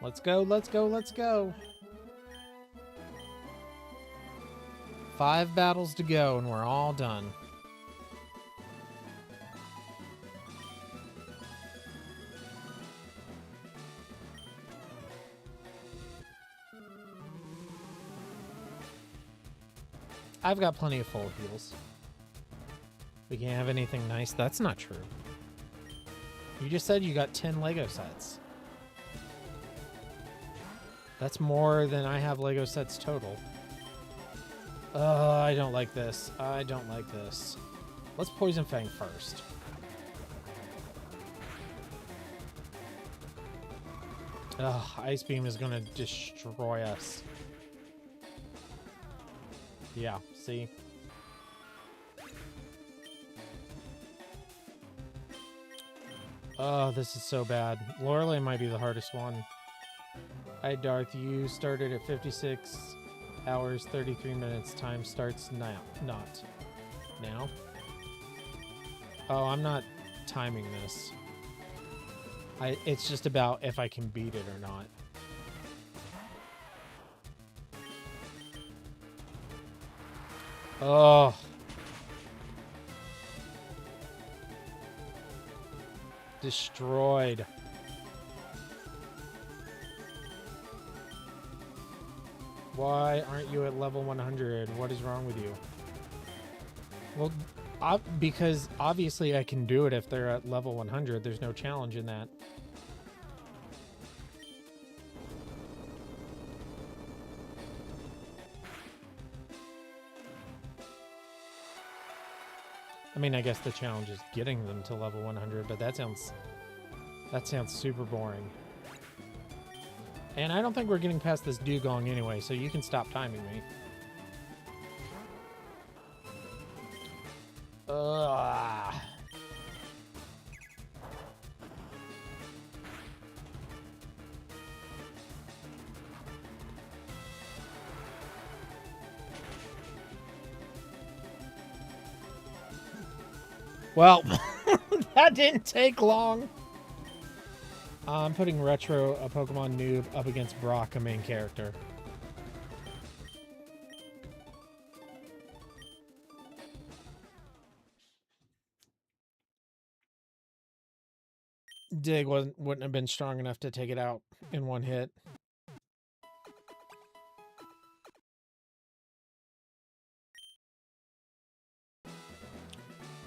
Let's go, let's go, let's go. 5 battles to go and we're all done. I've got plenty of full heals. We can't have anything nice. That's not true. You just said you got 10 Lego sets. That's more than I have Lego sets total. I don't like this. I don't like this. Let's Poison Fang first. Ice Beam is going to destroy us. Yeah, see? Oh, this is so bad. Lorelei might be the hardest one. Hi, Darth. You started at 56 hours, 33 minutes. Time starts now. Not. Now? Oh, I'm not timing this. It's just about if I can beat it or not. Oh. Destroyed. Why aren't you at level 100? What is wrong with you? Well, because obviously I can do it if they're at level 100. There's no challenge in that. I mean, I guess the challenge is getting them to level 100, but that sounds super boring. And I don't think we're getting past this dugong anyway, so you can stop timing me. Ugh. Well, that didn't take long. I'm putting Retro, a Pokemon noob, up against Brock, a main character. Dig wouldn't have been strong enough to take it out in one hit.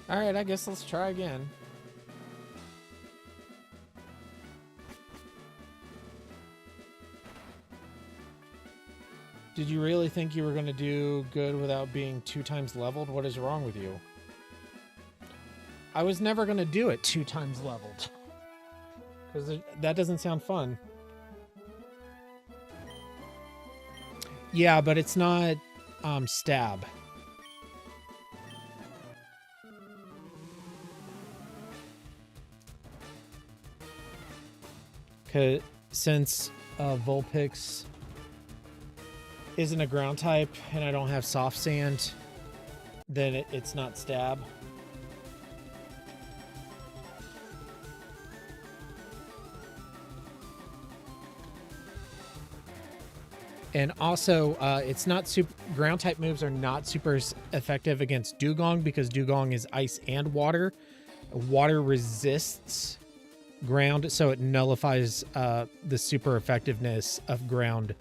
Alright, I guess let's try again. Did you really think you were going to do good without being 2 times leveled? What is wrong with you? I was never going to do it 2 times leveled. Because that doesn't sound fun. Yeah, but it's not stab. Since Vulpix isn't a ground type and I don't have soft sand, then it's not stab. And also, it's not super. Ground type moves are not super effective against Dugong because Dugong is ice and water. Water resists ground, so it nullifies the super effectiveness of ground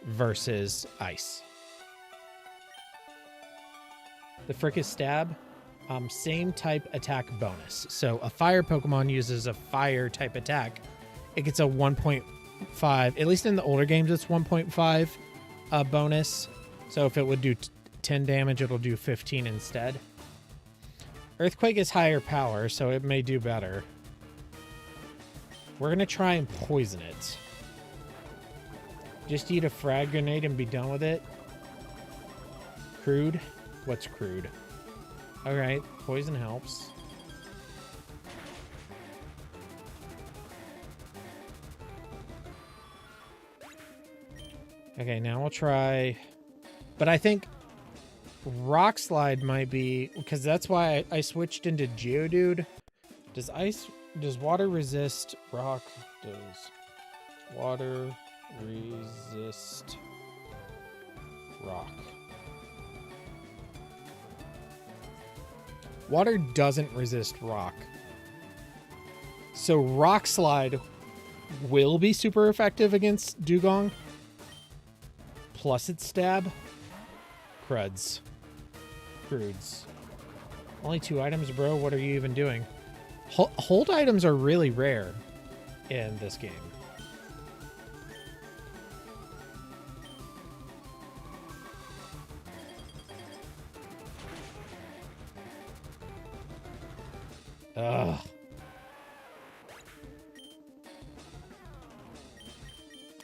versus ice. The frick is stab. Same type attack bonus. So a fire Pokemon uses a fire type attack. It gets a 1.5, at least in the older games, it's 1.5 bonus. So if it would do 10 damage, it'll do 15 instead. Earthquake is higher power, so it may do better. We're going to try and poison it. Just eat a frag grenade and be done with it. Crude? What's crude? Alright, poison helps. Okay, now we'll try... But I think Rock Slide might be... Because that's why I switched into Geodude. Does water resist rock? Does water resist rock? Water doesn't resist rock. So Rock Slide will be super effective against Dugong. Plus its stab. Crudes. Only 2 items, bro. What are you even doing? Hold items are really rare in this game. Ugh.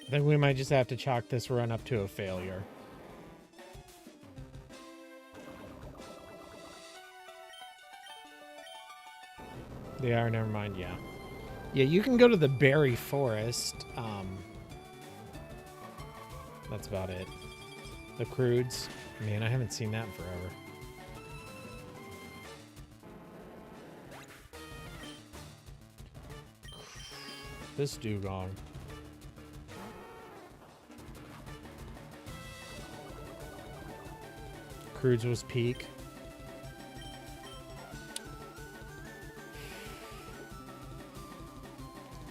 I think we might just have to chalk this run up to a failure. They are, never mind, yeah. Yeah, you can go to the Berry Forest. That's about it. The Crudes. Man, I haven't seen that in forever. This Dugong. Crudes was peak.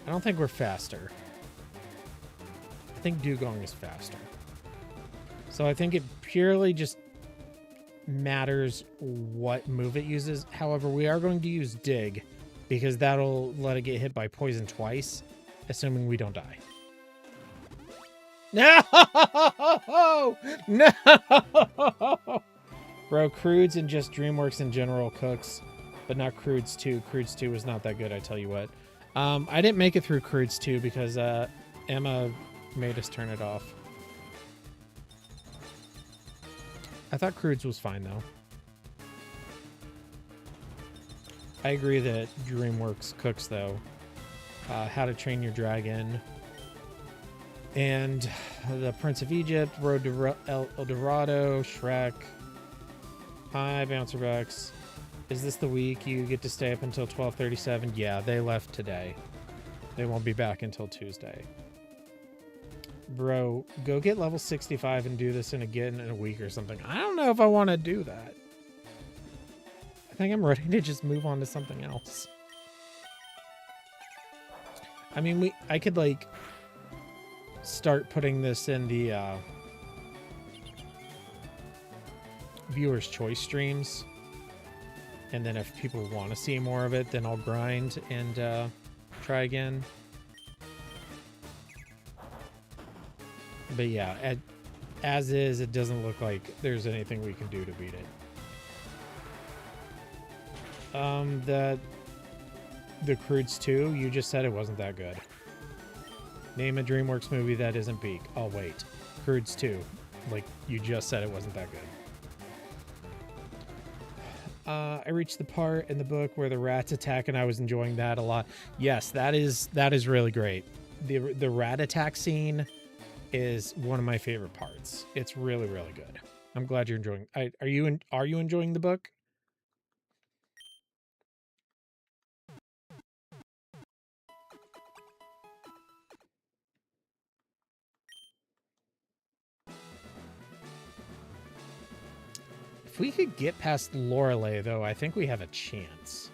I don't think we're faster. I think Dugong is faster. So I think it purely just matters what move it uses. However, we are going to use Dig because that'll let it get hit by poison twice, assuming we don't die. No! No! Bro, Crudes and just DreamWorks in general cooks, but not Crudes 2. Crudes 2 was not that good, I tell you what. I didn't make it through Crudes 2 because Emma made us turn it off. I thought Crudes was fine, though. I agree that DreamWorks cooks, though. How to Train Your Dragon. And The Prince of Egypt, Road to El Dorado, Shrek. Hi, Bouncer Bucks. Is this the week you get to stay up until 12:37? Yeah, they left today. They won't be back until Tuesday. Bro, go get level 65 and do this again in a week or something. I don't know if I want to do that. I think I'm ready to just move on to something else. I mean, I could like start putting this in the viewers' choice streams, and then if people want to see more of it, then I'll grind and try again. But yeah, as is, it doesn't look like there's anything we can do to beat it. The Crudes 2, you just said it wasn't that good. Name a DreamWorks movie that isn't peak. Oh wait, Crudes 2. Like, you just said it wasn't that good. I reached the part in the book where the rats attack, and I was enjoying that a lot. Yes, that is really great. The rat attack scene is one of my favorite parts. It's really, really good. I'm glad you're enjoying. Are you enjoying the book? If we could get past Lorelei, though, I think we have a chance.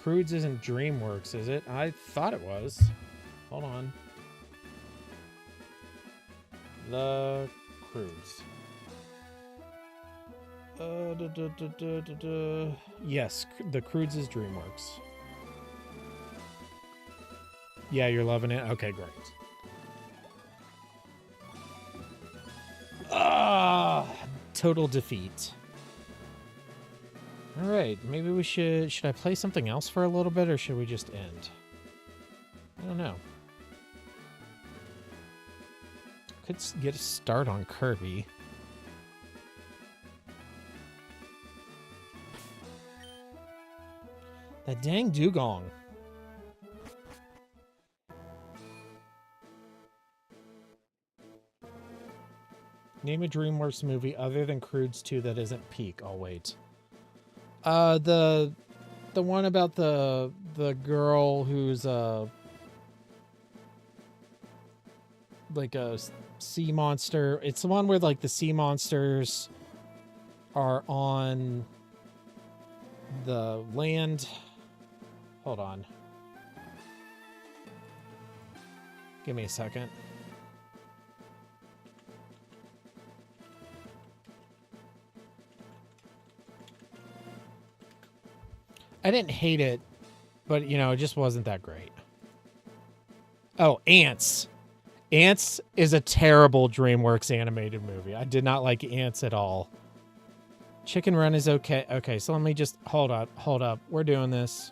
Crudes isn't DreamWorks, is it? I thought it was. Hold on. The Crudes. Yes, the Crudes is DreamWorks. Yeah, you're loving it? Okay, great. Total defeat. All right, maybe we should I play something else for a little bit, or should we just end? I don't know. Could get a start on Kirby. That dang dugong. Name a DreamWorks movie other than Crudes 2 that isn't peak. I'll wait. The one about the girl who's like a sea monster. It's the one where like the sea monsters are on the land. Hold on. Give me a second. I didn't hate it, but, you know, it just wasn't that great. Oh, Ants. Ants is a terrible DreamWorks animated movie. I did not like Ants at all. Chicken Run is okay. Okay, so let me just... Hold up. We're doing this.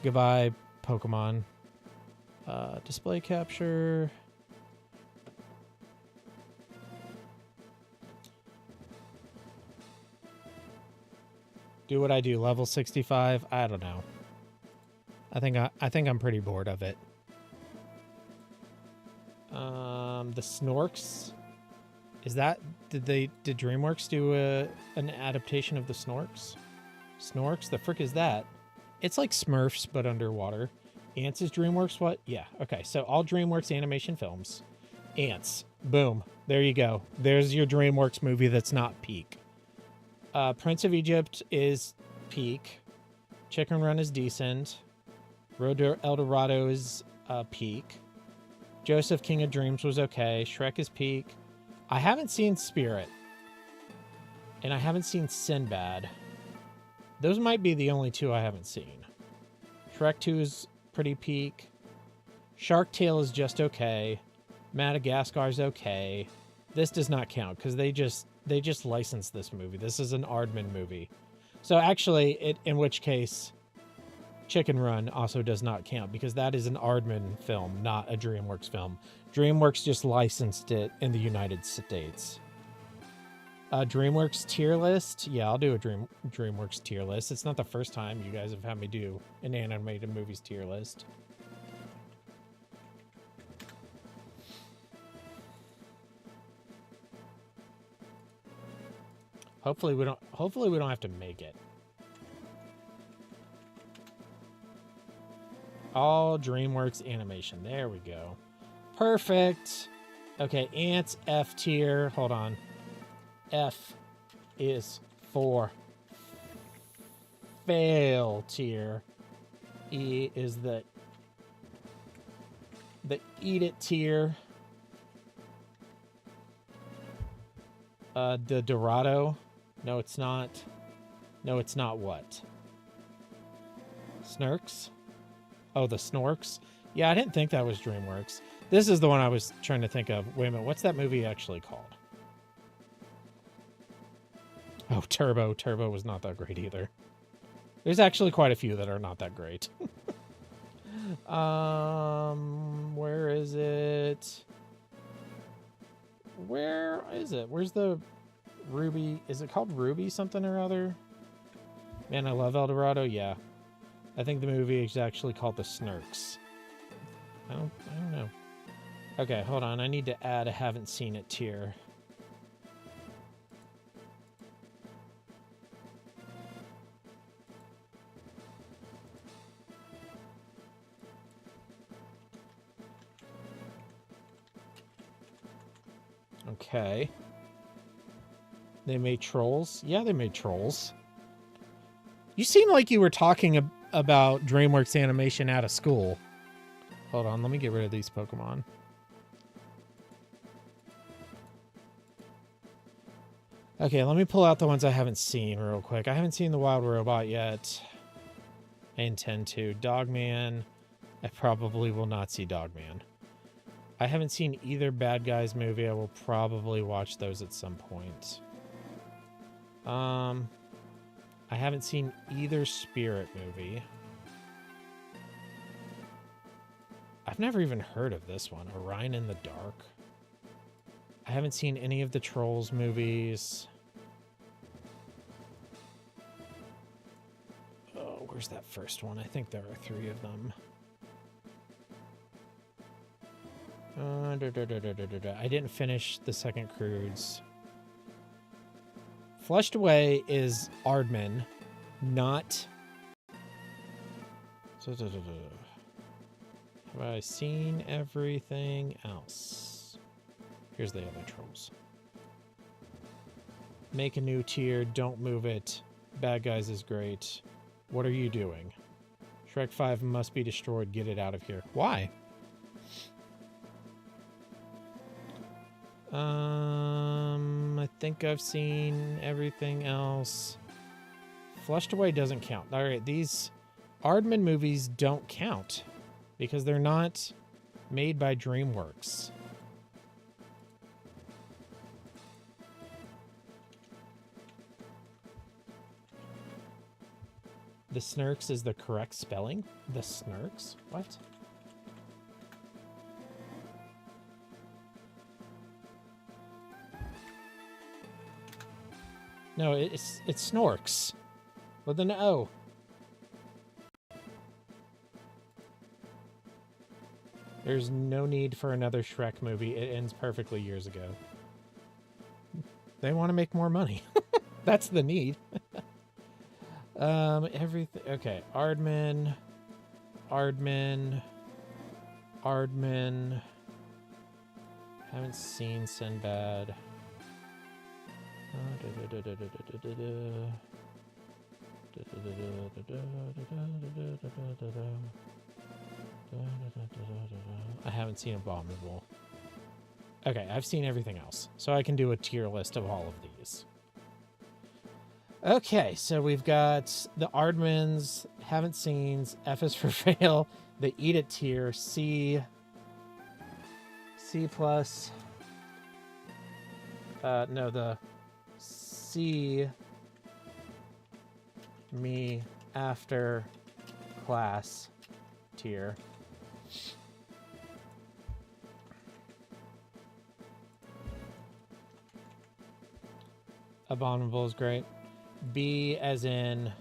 Goodbye, Pokemon. Display capture... Do what I do, level 65. I don't know. I think I'm pretty bored of it. The Snorks. Is that did DreamWorks do an adaptation of the Snorks? Snorks? The frick is that? It's like Smurfs but underwater. Ants is DreamWorks what? Yeah. Okay. So all DreamWorks animation films. Ants. Boom. There you go. There's your DreamWorks movie that's not peak. Prince of Egypt is peak. Chicken Run is decent. Road to El Dorado is peak. Joseph, King of Dreams was okay. Shrek is peak. I haven't seen Spirit. And I haven't seen Sinbad. Those might be the only two I haven't seen. Shrek 2 is pretty peak. Shark Tale is just okay. Madagascar's okay. This does not count because they just licensed this movie. This is an Aardman movie. So actually, in which case, Chicken Run also does not count because that is an Aardman film, not a DreamWorks film. DreamWorks just licensed it in the United States. DreamWorks tier list? Yeah, I'll do a DreamWorks tier list. It's not the first time you guys have had me do an animated movies tier list. Hopefully we don't have to make it. All DreamWorks animation. There we go. Perfect. Okay, Ants F tier. Hold on. F is for fail tier. E is the eat it tier. The Dorado. No, it's not. No, it's not what? Snurks? Oh, the Snorks? Yeah, I didn't think that was DreamWorks. This is the one I was trying to think of. Wait a minute, what's that movie actually called? Oh, Turbo. Turbo was not that great either. There's actually quite a few that are not that great. Where is it? Where is it? Where's the Ruby? Is it called Ruby something or other? Man, I love El Dorado. Yeah. I think the movie is actually called The Snurks. I don't know. Okay, hold on. I need to add a haven't seen it tier. Okay. They made Trolls? Yeah, they made Trolls. You seem like you were talking about DreamWorks animation out of school. Hold on, let me get rid of these Pokemon. Okay, let me pull out the ones I haven't seen real quick. I haven't seen the Wild Robot yet. I intend to. Dogman. I probably will not see Dogman. I haven't seen either Bad Guys movie. I will probably watch those at some point. I haven't seen either Spirit movie. I've never even heard of this one, Orion in the Dark. I haven't seen any of the Trolls movies. Oh, where's that first one? I think there are 3 of them. I didn't finish the second Crudes. Flushed Away is Aardman, not... Have I seen everything else? Here's the other Trolls. Make a new tier, don't move it. Bad Guys is great. What are you doing? Shrek 5 must be destroyed, get it out of here. Why? I think I've seen everything else. Flushed Away doesn't count. All right, these Aardman movies don't count because they're not made by DreamWorks. The Snurks is the correct spelling? The Snurks? What? No, it's Snorks with an O. There's no need for another Shrek movie. It ends perfectly years ago. They want to make more money. That's the need. Everything. Okay, Aardman. Haven't seen Sinbad. I haven't seen Abominable. Okay, I've seen everything else, so I can do a tier list of all of these. Okay, so we've got the Aardmans, haven't seen, F is for fail, the Eat It tier, C C plus. No, the C me after class tier. Abominable is great. B as in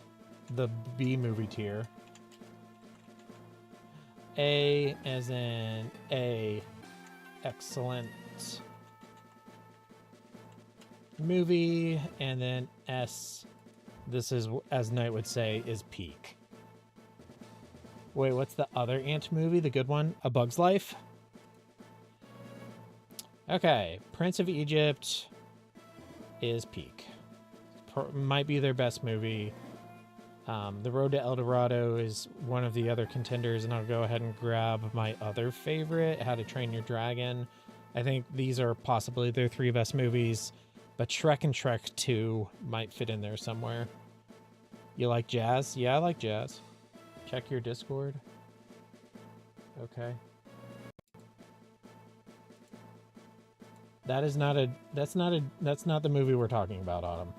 the B movie tier. A as in A, excellent movie, and then S, this is, as Knight would say, is peak. Wait, what's the other ant movie, the good one? A Bug's Life? Okay, Prince of Egypt is peak. Might be their best movie. The Road to El Dorado is one of the other contenders, and I'll go ahead and grab my other favorite, How to Train Your Dragon. I think these are possibly their 3 best movies, but Shrek and Shrek 2 might fit in there somewhere. You like jazz? Yeah, I like jazz. Check your Discord. Okay. That's not the movie we're talking about, Autumn.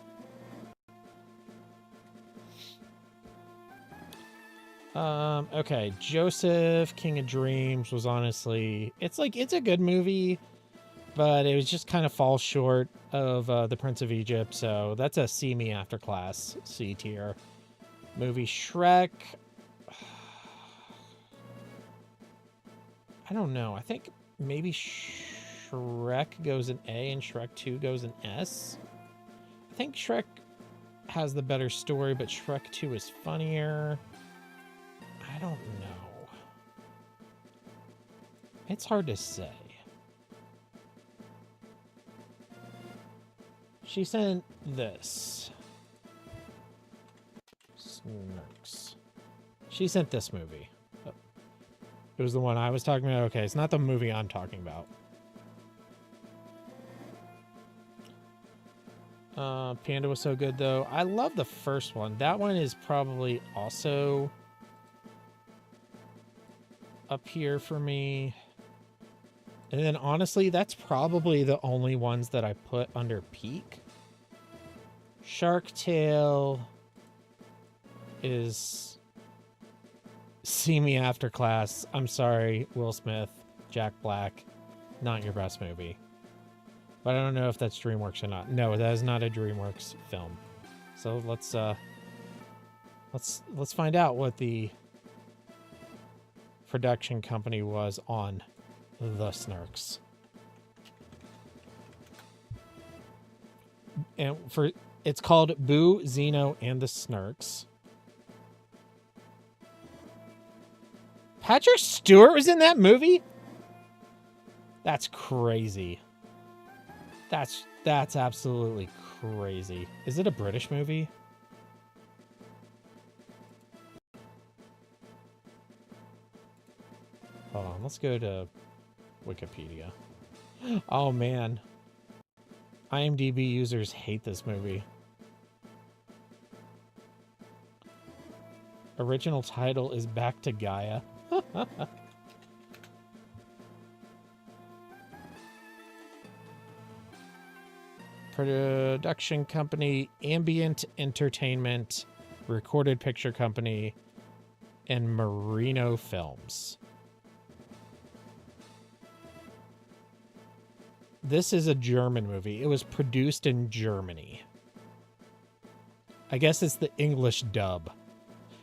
Okay, Joseph, King of Dreams was honestly, it's a good movie, but it was just kind of falls short of the Prince of Egypt, so that's a see me after class, C tier. Movie Shrek, I don't know, I think maybe Shrek goes in A and Shrek 2 goes in S. I think Shrek has the better story, but Shrek 2 is funnier. I don't know. It's hard to say. She sent this. Snarks. She sent this movie. It was the one I was talking about. Okay, it's not the movie I'm talking about. Panda was so good, though. I love the first one. That one is probably also up here for me. And then honestly, that's probably the only ones that I put under peak. Shark Tale is see me after class. I'm sorry, Will Smith, Jack Black, not your best movie. But I don't know if that's DreamWorks or not. No, that is not a DreamWorks film. So let's find out what the production company was on the Snarks. And it's called Boo, Xeno, and the Snarks. Patrick Stewart was in that movie? That's crazy. That's absolutely crazy. Is it a British movie? Hold on, let's go to Wikipedia. Oh man. IMDb users hate this movie. Original title is Back to Gaia. Production company, Ambient Entertainment, Recorded Picture Company, and Merino Films. This is a German movie. It was produced in Germany. I guess it's the English dub.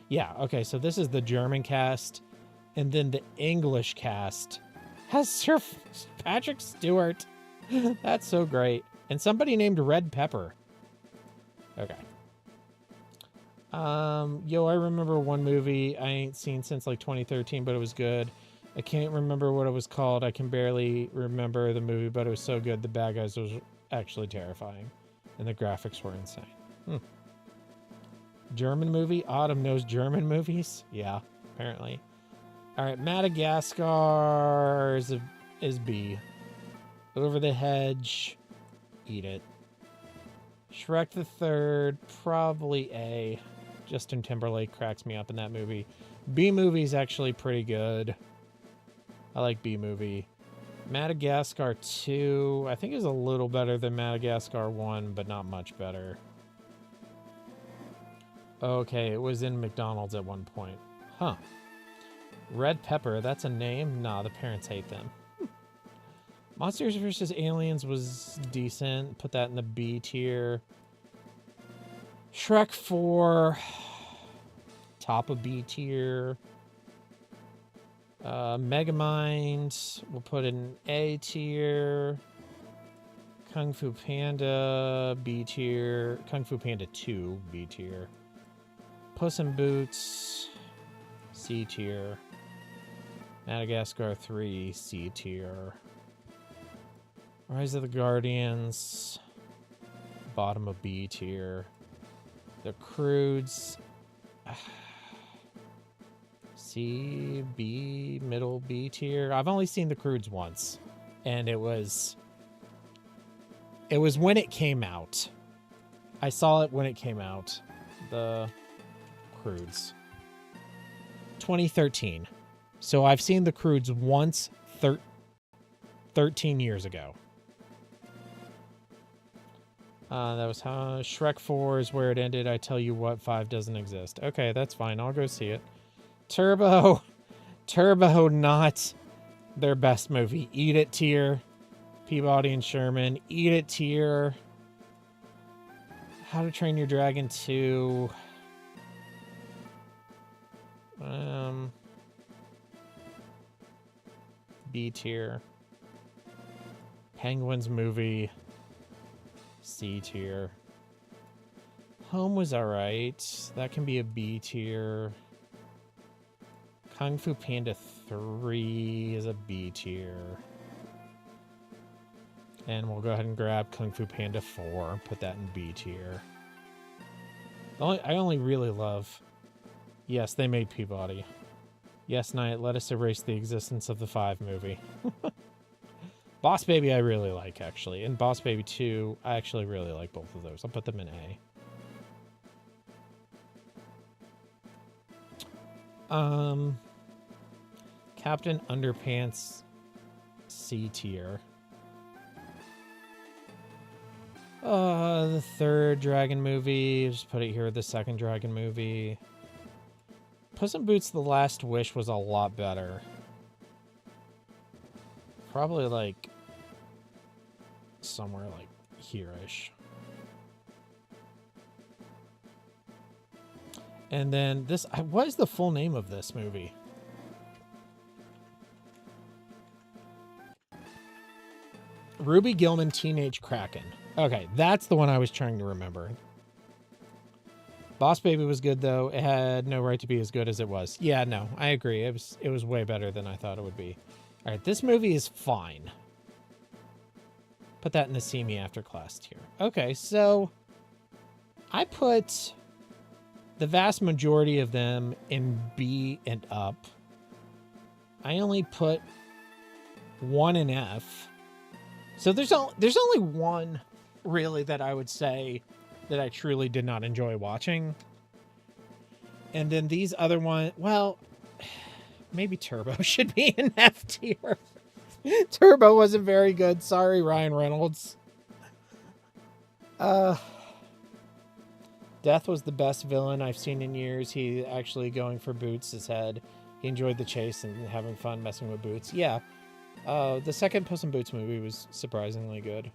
Yeah, okay, so this is the German cast, and then the English cast has Sir Patrick Stewart. That's so great. And somebody named Red Pepper. Okay. Yo, I remember one movie I ain't seen since like 2013, but it was good. I can't remember what it was called. I can barely remember the movie, but it was so good. The bad guys was actually terrifying, and the graphics were insane. German movie? Autumn knows German movies? Yeah, apparently. All right, Madagascar is B. Over the Hedge, eat it. Shrek the Third, probably A. Justin Timberlake cracks me up in that movie. B movie's actually pretty good. I like B movie. Madagascar 2, I think is a little better than Madagascar 1, but not much better. Okay, it was in McDonald's at one point. Huh. Red Pepper, that's a name? Nah, the parents hate them. Monsters vs. Aliens was decent. Put that in the B tier. Shrek 4, top of B tier. Megamind, we'll put in A tier. Kung Fu Panda, B tier. Kung Fu Panda 2, B tier. Puss in Boots, C tier. Madagascar 3, C tier. Rise of the Guardians, bottom of B tier. The Croods, C, B, middle B tier. I've only seen the Croods once, and it was when it came out. I saw it when it came out. The Croods. 2013. So I've seen the Croods once 13 years ago. That was how Shrek 4 is where it ended. I tell you what, 5 doesn't exist. Okay, that's fine. I'll go see it. Turbo, not their best movie. Eat It tier. Peabody and Sherman. Eat It tier. How to Train Your Dragon 2. B tier. Penguins movie. C tier. Home was alright. That can be a B tier. Kung Fu Panda 3 is a B tier. And we'll go ahead and grab Kung Fu Panda 4 and put that in B tier. I only really love... Yes, they made Peabody. Yes, Knight, let us erase the existence of the 5 movie. Boss Baby I really like, actually. And Boss Baby 2, I actually really like both of those. I'll put them in A. Captain Underpants C tier. The 3rd Dragon movie. Just put it here, the 2nd Dragon movie. Puss in Boots: The Last Wish was a lot better. Probably like somewhere like here-ish. And then this, what is the full name of this movie? Ruby Gillman Teenage Kraken. Okay, that's the one I was trying to remember. Boss Baby was good, though. It had no right to be as good as it was. Yeah, no, I agree. It was way better than I thought it would be. All right, this movie is fine. Put that in the See Me After class tier. Okay, so I put the vast majority of them in B and up. I only put one in F. So there's only one really that I would say that I truly did not enjoy watching. And then these other ones, well, maybe Turbo should be in F tier. Turbo wasn't very good. Sorry, Ryan Reynolds. Death was the best villain I've seen in years. He actually going for Boots' head. He enjoyed the chase and having fun messing with Boots. Yeah. The second Puss in Boots movie was surprisingly good.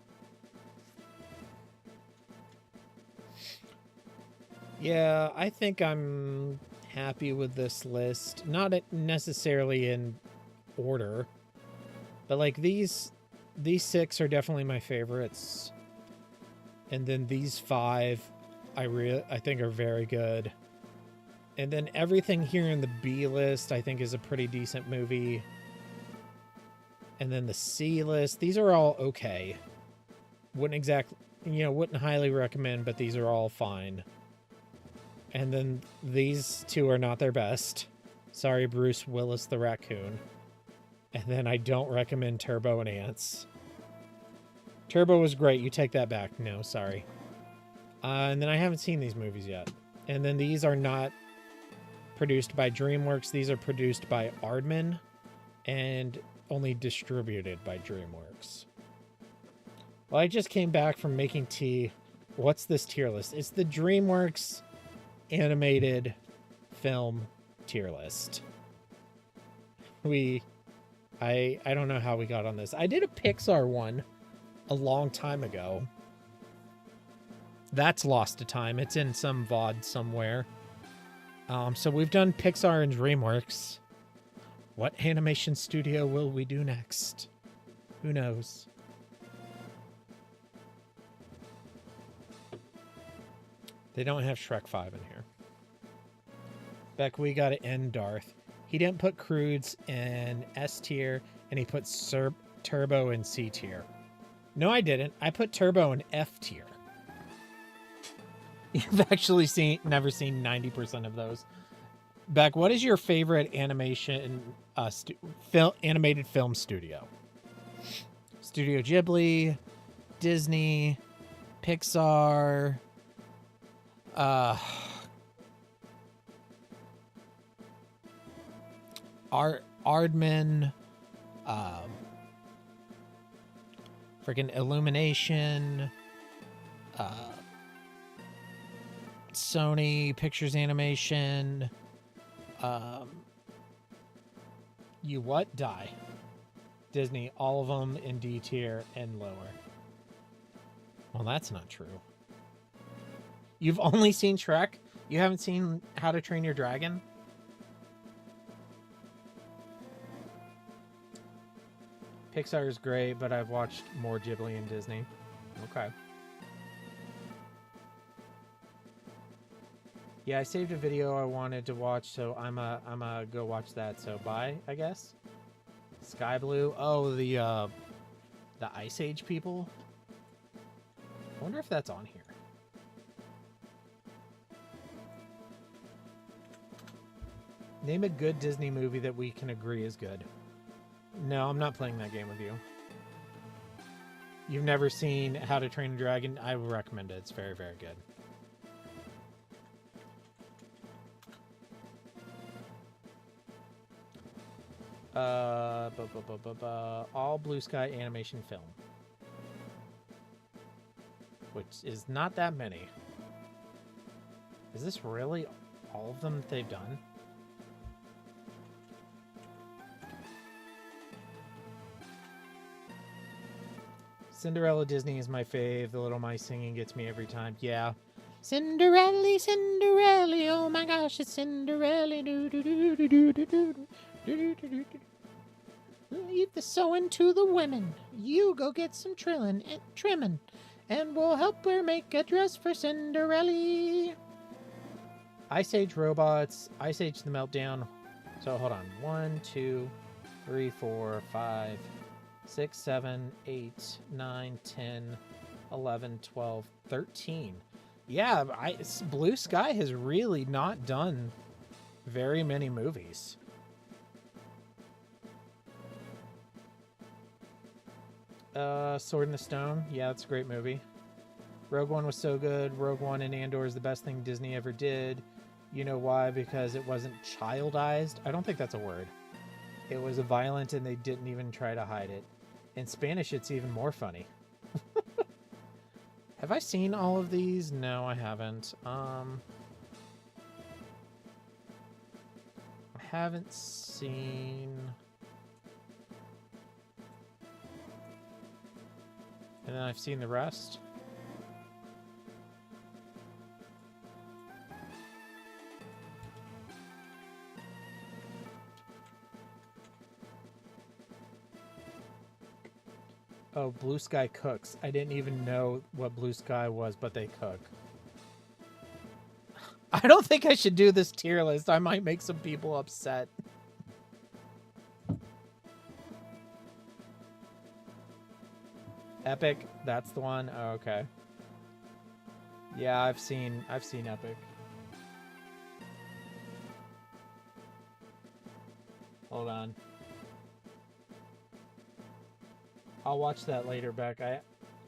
Yeah, I think I'm happy with this list. Not necessarily in order, but like these 6 are definitely my favorites. And then these 5 I think are very good. And then everything here in the B list I think is a pretty decent movie. And then the C list, these are all okay. Wouldn't highly recommend, but these are all fine. And then these 2 are not their best. Sorry, Bruce Willis the Raccoon. And then I don't recommend Turbo and Ants. Turbo was great. You take that back. No, sorry. And then I haven't seen these movies yet. And then these are not produced by DreamWorks. These are produced by Aardman. And only distributed by DreamWorks. Well, I just came back from making tea. What's this tier list? It's the DreamWorks animated film tier list. I don't know how we got on this. I did a Pixar one a long time ago. That's lost to time. It's in some VOD somewhere. So we've done Pixar and DreamWorks. What animation studio will we do next? Who knows? They don't have Shrek 5 in here. Beck, we got to end Darth. He didn't put Crudes in S tier, and he put Turbo in C tier. No, I didn't. I put Turbo in F tier. You've actually never seen 90% of those. Beck, what is your favorite animation animated film studio? Studio Ghibli, Disney, Pixar, Aardman, freaking Illumination, Sony Pictures Animation, you what? Die. Disney, all of them in D tier and lower. Well, that's not true. You've only seen Shrek? You haven't seen How to Train Your Dragon? Pixar is great, but I've watched more Ghibli and Disney. Okay. Yeah, I saved a video I wanted to watch, so I'm go watch that. So bye, I guess. Sky Blue. Oh, the Ice Age people. I wonder if that's on here. Name a good Disney movie that we can agree is good. No, I'm not playing that game with you. You've never seen How to Train a Dragon? I would recommend it. It's very, very good. All Blue Sky animation film. Which is not that many. Is this really all of them that they've done? Cinderella Disney is my fave. The Little Mice singing gets me every time. Yeah. Cinderella, Cinderella, oh my gosh, it's Cinderella. Leave the sewing to the women. You go get some trimming, and we'll help her make a dress for Cinderella. Ice Age Robots, Ice Age The Meltdown. So hold on. 1, 2, 3, 4, 5, 6, 7, 8, 9, 10, 11, 12, 13. Yeah, Blue Sky has really not done very many movies. Sword in the Stone. Yeah, it's a great movie. Rogue One was so good. Rogue One and Andor is the best thing Disney ever did. You know why? Because it wasn't childized. I don't think that's a word. It was violent and they didn't even try to hide it. In Spanish, it's even more funny. Have I seen all of these? No, I haven't. I haven't seen... And then I've seen the rest. Oh, Blue Sky cooks. I didn't even know what Blue Sky was, but they cook. I don't think I should do this tier list. I might make some people upset. Epic, that's the one. Oh, okay. Yeah, I've seen Epic. Hold on. I'll watch that later, Beck.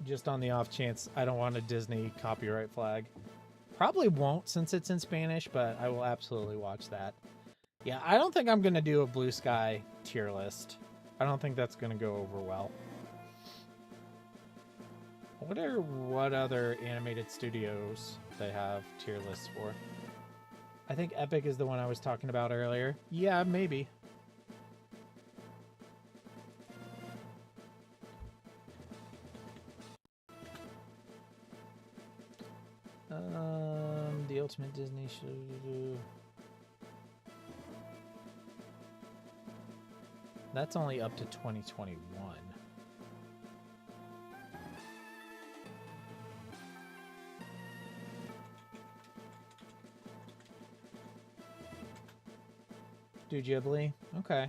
Just on the off chance I don't want a Disney copyright flag. Probably won't since it's in Spanish, but I will absolutely watch that. Yeah, I don't think I'm going to do a Blue Sky tier list. I don't think that's going to go over well. I wonder what other animated studios they have tier lists for. I think Epic is the one I was talking about earlier. Yeah, maybe. The Ultimate Disney show. That's only up to 2021. Do Ghibli? Okay.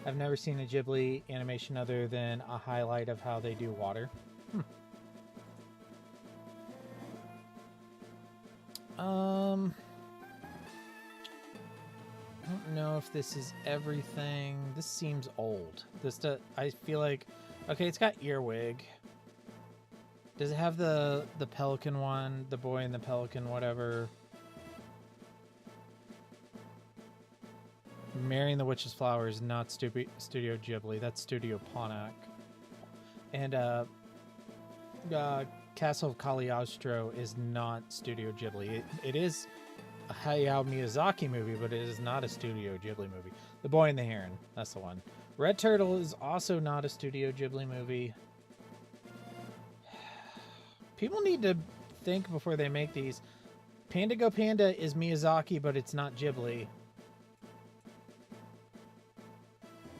I've never seen a Ghibli animation other than a highlight of how they do water. I don't know if this is everything. This seems old. I feel like, okay, it's got Earwig. Does it have the pelican one? The boy and the pelican, whatever. Marrying the Witch's Flower is not Studio Ghibli. That's Studio Ponok. And Castle of Cagliostro is not Studio Ghibli. It is a Hayao Miyazaki movie, but it is not a Studio Ghibli movie. The Boy and the Heron, that's the one. Red Turtle is also not a Studio Ghibli movie. People need to think before they make these. Panda Go Panda is Miyazaki, but it's not Ghibli.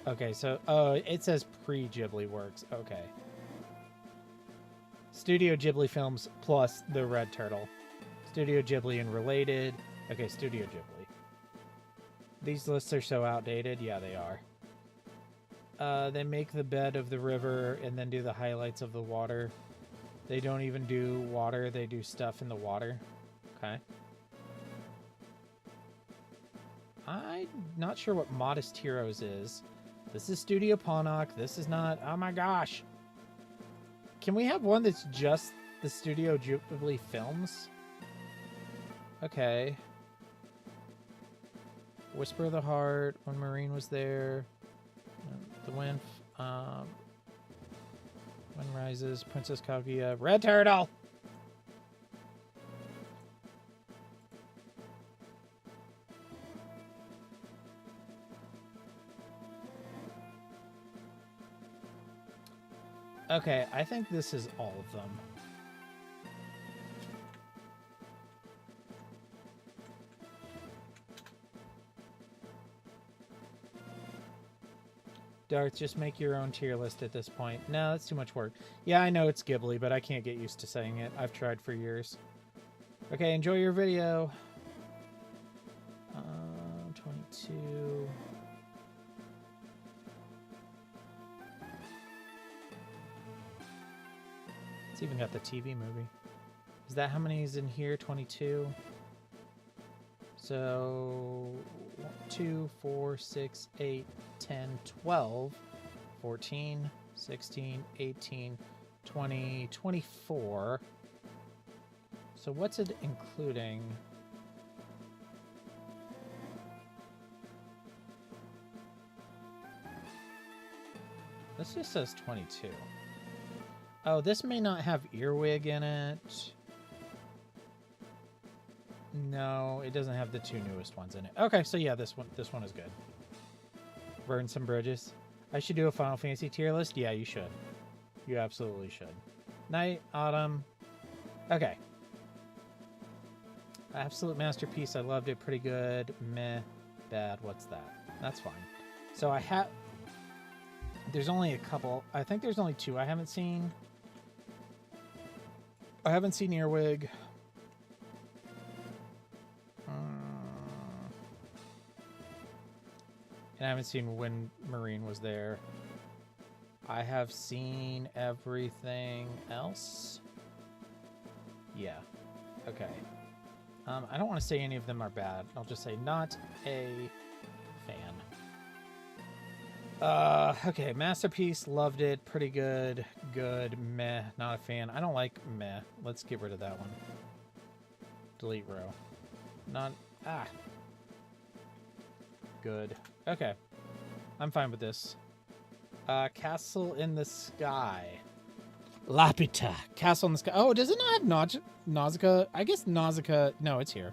Okay, so, oh, it says pre-Ghibli works. Okay. Studio Ghibli films plus the Red Turtle. Studio Ghibli and related. Okay, Studio Ghibli. These lists are so outdated. Yeah, they are. They make the bed of the river and then do the highlights of the water. They don't even do water. They do stuff in the water. Okay. I'm not sure what Modest Heroes is. This is Studio Ponok. This is not... Oh my gosh. Can we have one that's just the Studio Ghibli films? Okay. Whisper of the Heart, When Marine Was There. The Wind... Wind Rises, Princess Kaguya, Red Turtle! Okay, I think this is all of them. Darth, just make your own tier list at this point. No, that's too much work. Yeah, I know it's Ghibli, but I can't get used to saying it. I've tried for years. Okay, enjoy your video. 22... It's even got the TV movie. Is that how many is in here? 22? So 2, 4, 6, 8, 10, 12, 14, 16, 18, 20, 24. So what's it including? This just says 22. Oh, this may not have Earwig in it. No, it doesn't have the two newest ones in it. Okay, so yeah, this one is good. Burn some bridges. I should do a Final Fantasy tier list? Yeah, you should. You absolutely should. Night, Autumn. Okay. Absolute masterpiece. I loved it. Pretty good. Meh. Bad. What's that? That's fine. So I have... There's only a couple. I think there's only two I haven't seen. I haven't seen Earwig. And I haven't seen When Marine Was There. I have seen everything else. Yeah. Okay. I don't want to say any of them are bad. I'll just say not a fan. Okay, masterpiece, loved it, pretty good, good, meh, not a fan. I don't like meh. Let's get rid of that one. Delete row. Not... Ah. Good. Okay. I'm fine with this. Castle in the Sky. Lapita. Castle in the Sky. Oh, does it not have Nausicaa? I guess Nausicaa... No, it's here.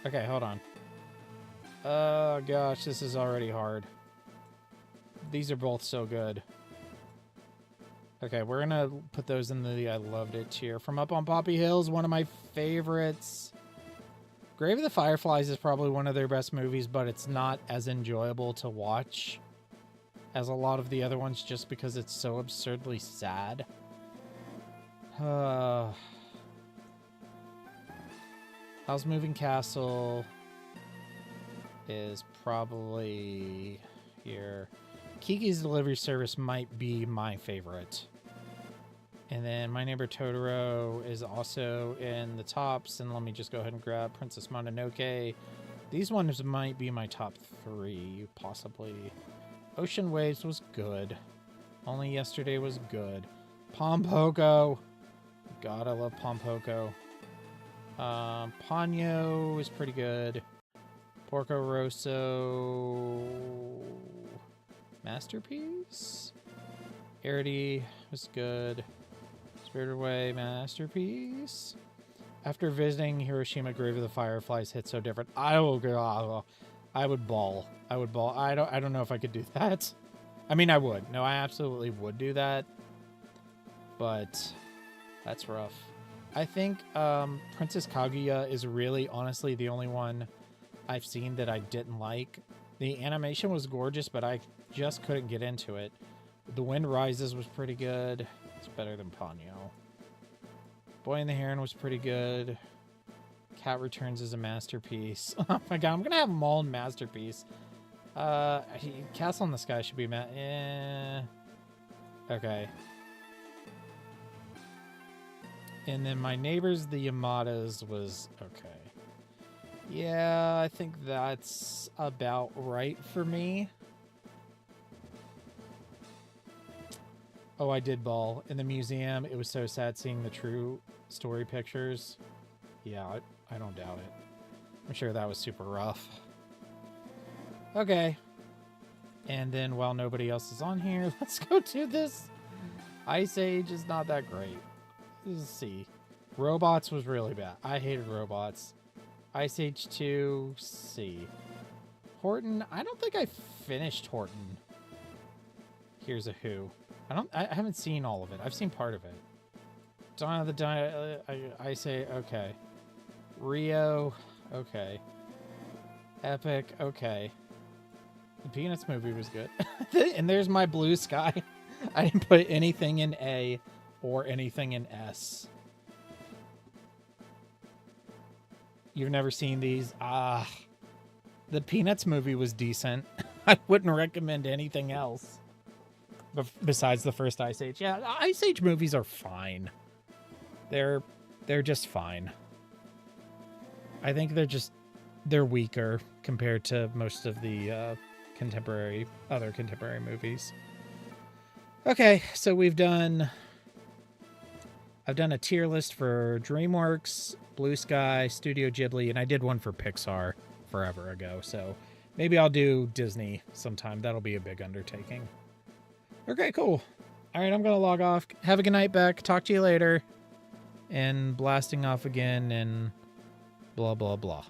Okay, hold on. Oh, gosh. This is already hard. These are both so good. Okay, we're going to put those in the I loved it tier. From Up on Poppy Hills, one of my favorites. Grave of the Fireflies is probably one of their best movies, but it's not as enjoyable to watch as a lot of the other ones just because it's so absurdly sad. How's Moving Castle is probably here. Kiki's Delivery Service might be my favorite. And then My Neighbor Totoro is also in the tops. And let me just go ahead and grab Princess Mononoke. These ones might be my top 3, possibly. Ocean Waves was good. Only Yesterday was good. Pompoko. God, I love Pompoko. Ponyo is pretty good. Porco Rosso... Masterpiece? Arity was good. Spirited Away, masterpiece. After visiting Hiroshima, Grave of the Fireflies hit so different. I will go. I would bawl. I would bawl. I don't know if I could do that. I mean, I would. No, I absolutely would do that. But that's rough. I think Princess Kaguya is really, honestly, the only one I've seen that I didn't like. The animation was gorgeous, but I just couldn't get into it. The Wind Rises was pretty good. It's better than Ponyo. Boy and the Heron was pretty good. Cat Returns is a masterpiece. Oh my god, I'm gonna have them all in masterpiece. Castle in the Sky should be okay. And then My Neighbors, the Yamadas was okay. Yeah, I think that's about right for me. Oh, I did bawl. In the museum, it was so sad seeing the true story pictures. Yeah, I don't doubt it. I'm sure that was super rough. Okay. And then while nobody else is on here, let's go do this. Ice Age is not that great. Let's see. Robots was really bad. I hated Robots. Ice Age 2, C. Horton, I don't think I finished Horton. Here's a Who. I haven't seen all of it. I've seen part of it. Dawn of the I say okay. Rio, okay. Epic, okay. The Peanuts movie was good. And there's my Blue Sky. I didn't put anything in A or anything in S. You've never seen these? The Peanuts movie was decent. I wouldn't recommend anything else. Besides the first Ice Age. Yeah, Ice Age movies are fine. They're just fine. I think they're weaker compared to most of the other contemporary movies. Okay, so I've done a tier list for DreamWorks, Blue Sky, Studio Ghibli, and I did one for Pixar forever ago. So maybe I'll do Disney sometime. That'll be a big undertaking. Okay, cool. All right, I'm going to log off. Have a good night, Beck. Talk to you later. And blasting off again and blah, blah, blah.